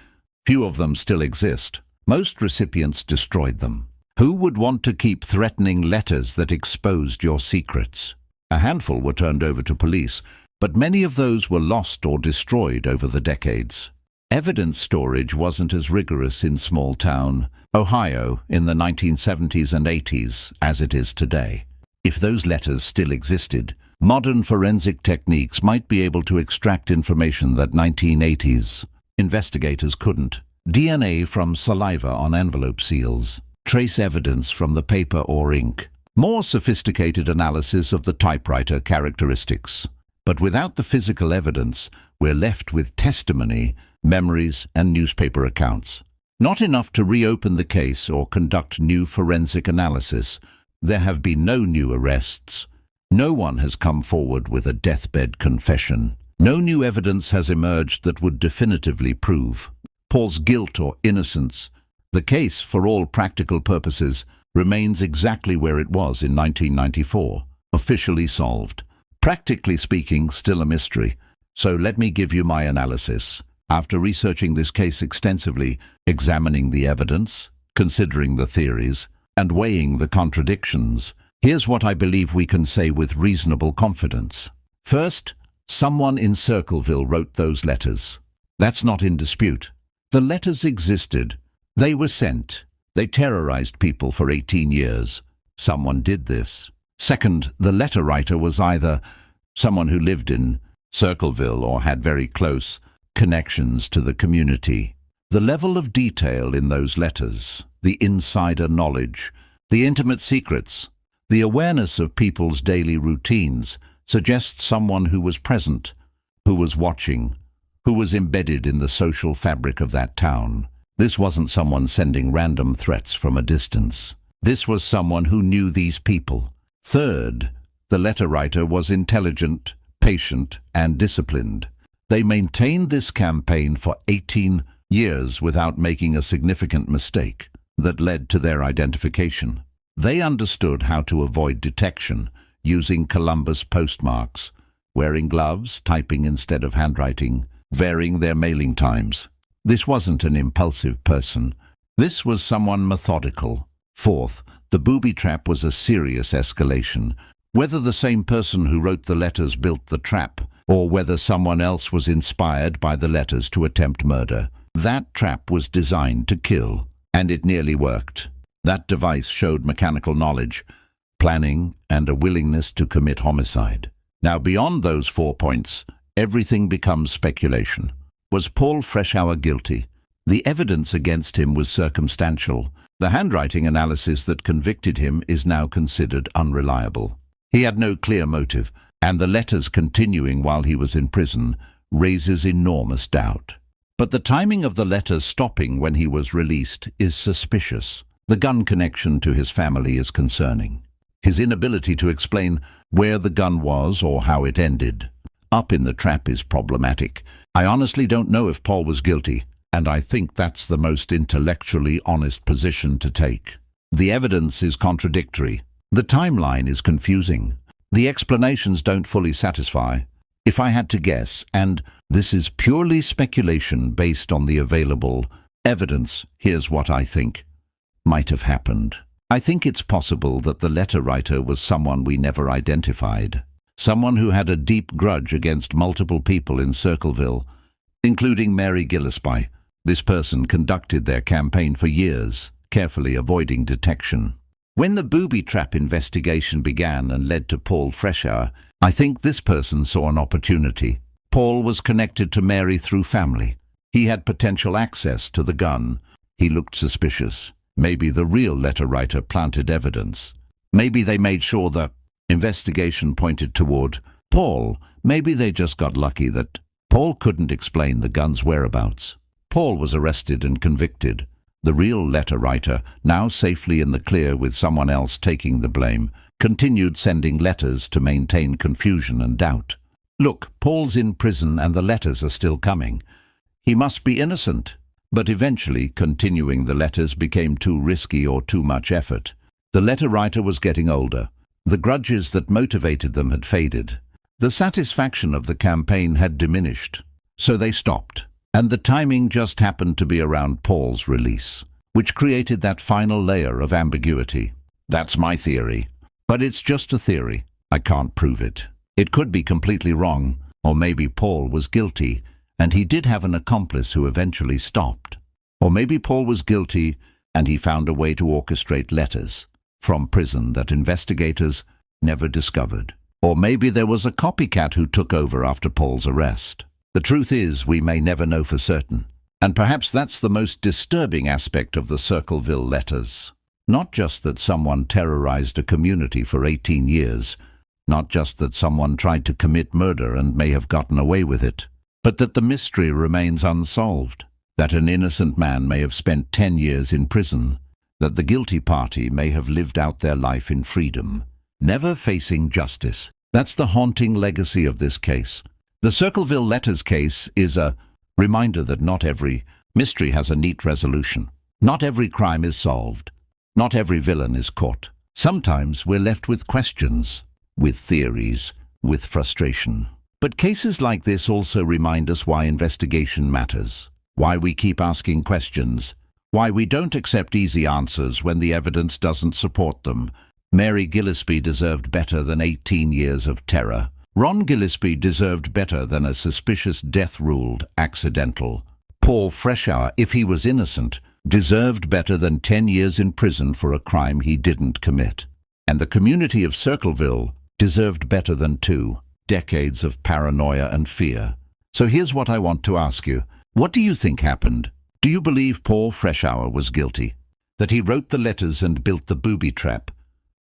few of them still exist. Most recipients destroyed them. Who would want to keep threatening letters that exposed your secrets? A handful were turned over to police, but many of those were lost or destroyed over the decades. Evidence storage wasn't as rigorous in small-town Ohio in the 1970s and 80s as it is today. If those letters still existed, modern forensic techniques might be able to extract information that 1980s investigators couldn't. DNA from saliva on envelope seals, trace evidence from the paper or ink, more sophisticated analysis of the typewriter characteristics. But without the physical evidence, we're left with testimony, memories, and newspaper accounts. Not enough to reopen the case or conduct new forensic analysis. There have been no new arrests. No one has come forward with a deathbed confession. No new evidence has emerged that would definitively prove Paul's guilt or innocence. The case, for all practical purposes, remains exactly where it was in 1994, officially solved. Practically speaking, still a mystery. So let me give you my analysis. After researching this case extensively, examining the evidence, considering the theories, and weighing the contradictions, here's what I believe we can say with reasonable confidence. First, someone in Circleville wrote those letters. That's not in dispute. The letters existed. They were sent. They terrorized people for 18 years. Someone did this. Second, the letter writer was either someone who lived in Circleville or had very close connections to the community. The level of detail in those letters, the insider knowledge, the intimate secrets, the awareness of people's daily routines suggests someone who was present, who was watching, who was embedded in the social fabric of that town. This wasn't someone sending random threats from a distance. This was someone who knew these people. Third, the letter writer was intelligent, patient, and disciplined. They maintained this campaign for 18 years without making a significant mistake that led to their identification. They understood how to avoid detection using Columbus postmarks, wearing gloves, typing instead of handwriting, varying their mailing times. This wasn't an impulsive person. This was someone methodical. Fourth, the booby trap was a serious escalation. Whether the same person who wrote the letters built the trap, or whether someone else was inspired by the letters to attempt murder, that trap was designed to kill, and it nearly worked. That device showed mechanical knowledge, planning, and a willingness to commit homicide. Now, beyond those 4 points, everything becomes speculation. Was Paul Freshour guilty? The evidence against him was circumstantial. The handwriting analysis that convicted him is now considered unreliable. He had no clear motive, and the letters continuing while he was in prison raises enormous doubt. But the timing of the letters stopping when he was released is suspicious. The gun connection to his family is concerning. His inability to explain where the gun was or how it ended up in the trap is problematic. I honestly don't know if Paul was guilty, and I think that's the most intellectually honest position to take. The evidence is contradictory. The timeline is confusing. The explanations don't fully satisfy. If I had to guess, and this is purely speculation based on the available evidence, here's what I think might have happened. I think it's possible that the letter writer was someone we never identified. Someone who had a deep grudge against multiple people in Circleville, including Mary Gillispie. This person conducted their campaign for years, carefully avoiding detection. When the booby trap investigation began and led to Paul Freshour, I think this person saw an opportunity. Paul was connected to Mary through family. He had potential access to the gun. He looked suspicious. Maybe the real letter writer planted evidence. Maybe they made sure the investigation pointed toward Paul. Maybe they just got lucky that Paul couldn't explain the gun's whereabouts. Paul was arrested and convicted. The real letter writer, now safely in the clear with someone else taking the blame, continued sending letters to maintain confusion and doubt. Look, Paul's in prison and the letters are still coming. He must be innocent. But eventually, continuing the letters became too risky or too much effort. The letter writer was getting older. The grudges that motivated them had faded. The satisfaction of the campaign had diminished. So they stopped. And the timing just happened to be around Paul's release, which created that final layer of ambiguity. That's my theory. But it's just a theory. I can't prove it. It could be completely wrong, or maybe Paul was guilty, and he did have an accomplice who eventually stopped. Or maybe Paul was guilty, and he found a way to orchestrate letters from prison that investigators never discovered. Or maybe there was a copycat who took over after Paul's arrest. The truth is, we may never know for certain. And perhaps that's the most disturbing aspect of the Circleville letters. Not just that someone terrorized a community for 18 years, not just that someone tried to commit murder and may have gotten away with it, but that the mystery remains unsolved, that an innocent man may have spent 10 years in prison, that the guilty party may have lived out their life in freedom, never facing justice. That's the haunting legacy of this case. The Circleville letters case is a reminder that not every mystery has a neat resolution. Not every crime is solved. Not every villain is caught. Sometimes we're left with questions, with theories, with frustration. But cases like this also remind us why investigation matters, why we keep asking questions, why we don't accept easy answers when the evidence doesn't support them. Mary Gillispie deserved better than 18 years of terror. Ron Gillispie deserved better than a suspicious death ruled accidental. Paul Freshour, if he was innocent, deserved better than 10 years in prison for a crime he didn't commit. And the community of Circleville deserved better than 2 decades of paranoia and fear. So here's what I want to ask you. What do you think happened? Do you believe Paul Freshour was guilty? That he wrote the letters and built the booby trap,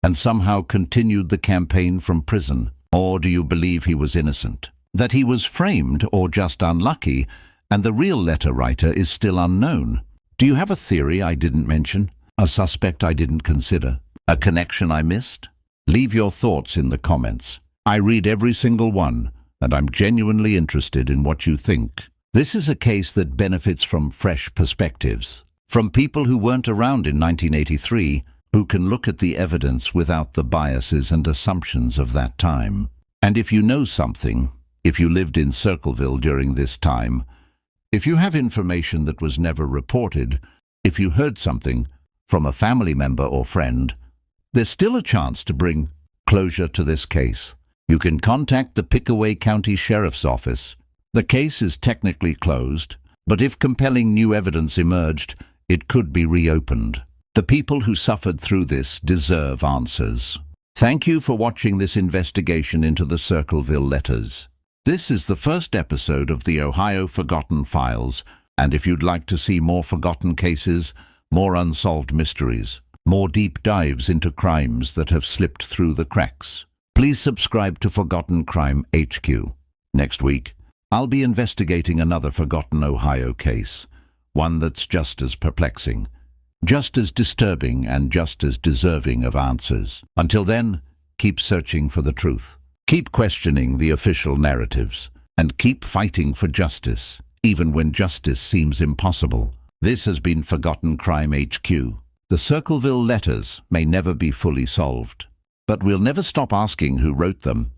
and somehow continued the campaign from prison? Or do you believe he was innocent? That he was framed or just unlucky, and the real letter writer is still unknown? Do you have a theory I didn't mention? A suspect I didn't consider? A connection I missed? Leave your thoughts in the comments. I read every single one, and I'm genuinely interested in what you think. This is a case that benefits from fresh perspectives, from people who weren't around in 1983, who can look at the evidence without the biases and assumptions of that time. And if you know something, if you lived in Circleville during this time, if you have information that was never reported, if you heard something from a family member or friend, there's still a chance to bring closure to this case. You can contact the Pickaway County Sheriff's Office. The case is technically closed, but if compelling new evidence emerged, it could be reopened. The people who suffered through this deserve answers. Thank you for watching this investigation into the Circleville letters. This is the first episode of the Ohio Forgotten Files, and if you'd like to see more forgotten cases, more unsolved mysteries, more deep dives into crimes that have slipped through the cracks, please subscribe to Forgotten Crime HQ. Next week, I'll be investigating another forgotten Ohio case, one that's just as perplexing. Just as disturbing and just as deserving of answers. Until then, keep searching for the truth. Keep questioning the official narratives. And keep fighting for justice, even when justice seems impossible. This has been Forgotten Crime HQ. The Circleville letters may never be fully solved, but we'll never stop asking who wrote them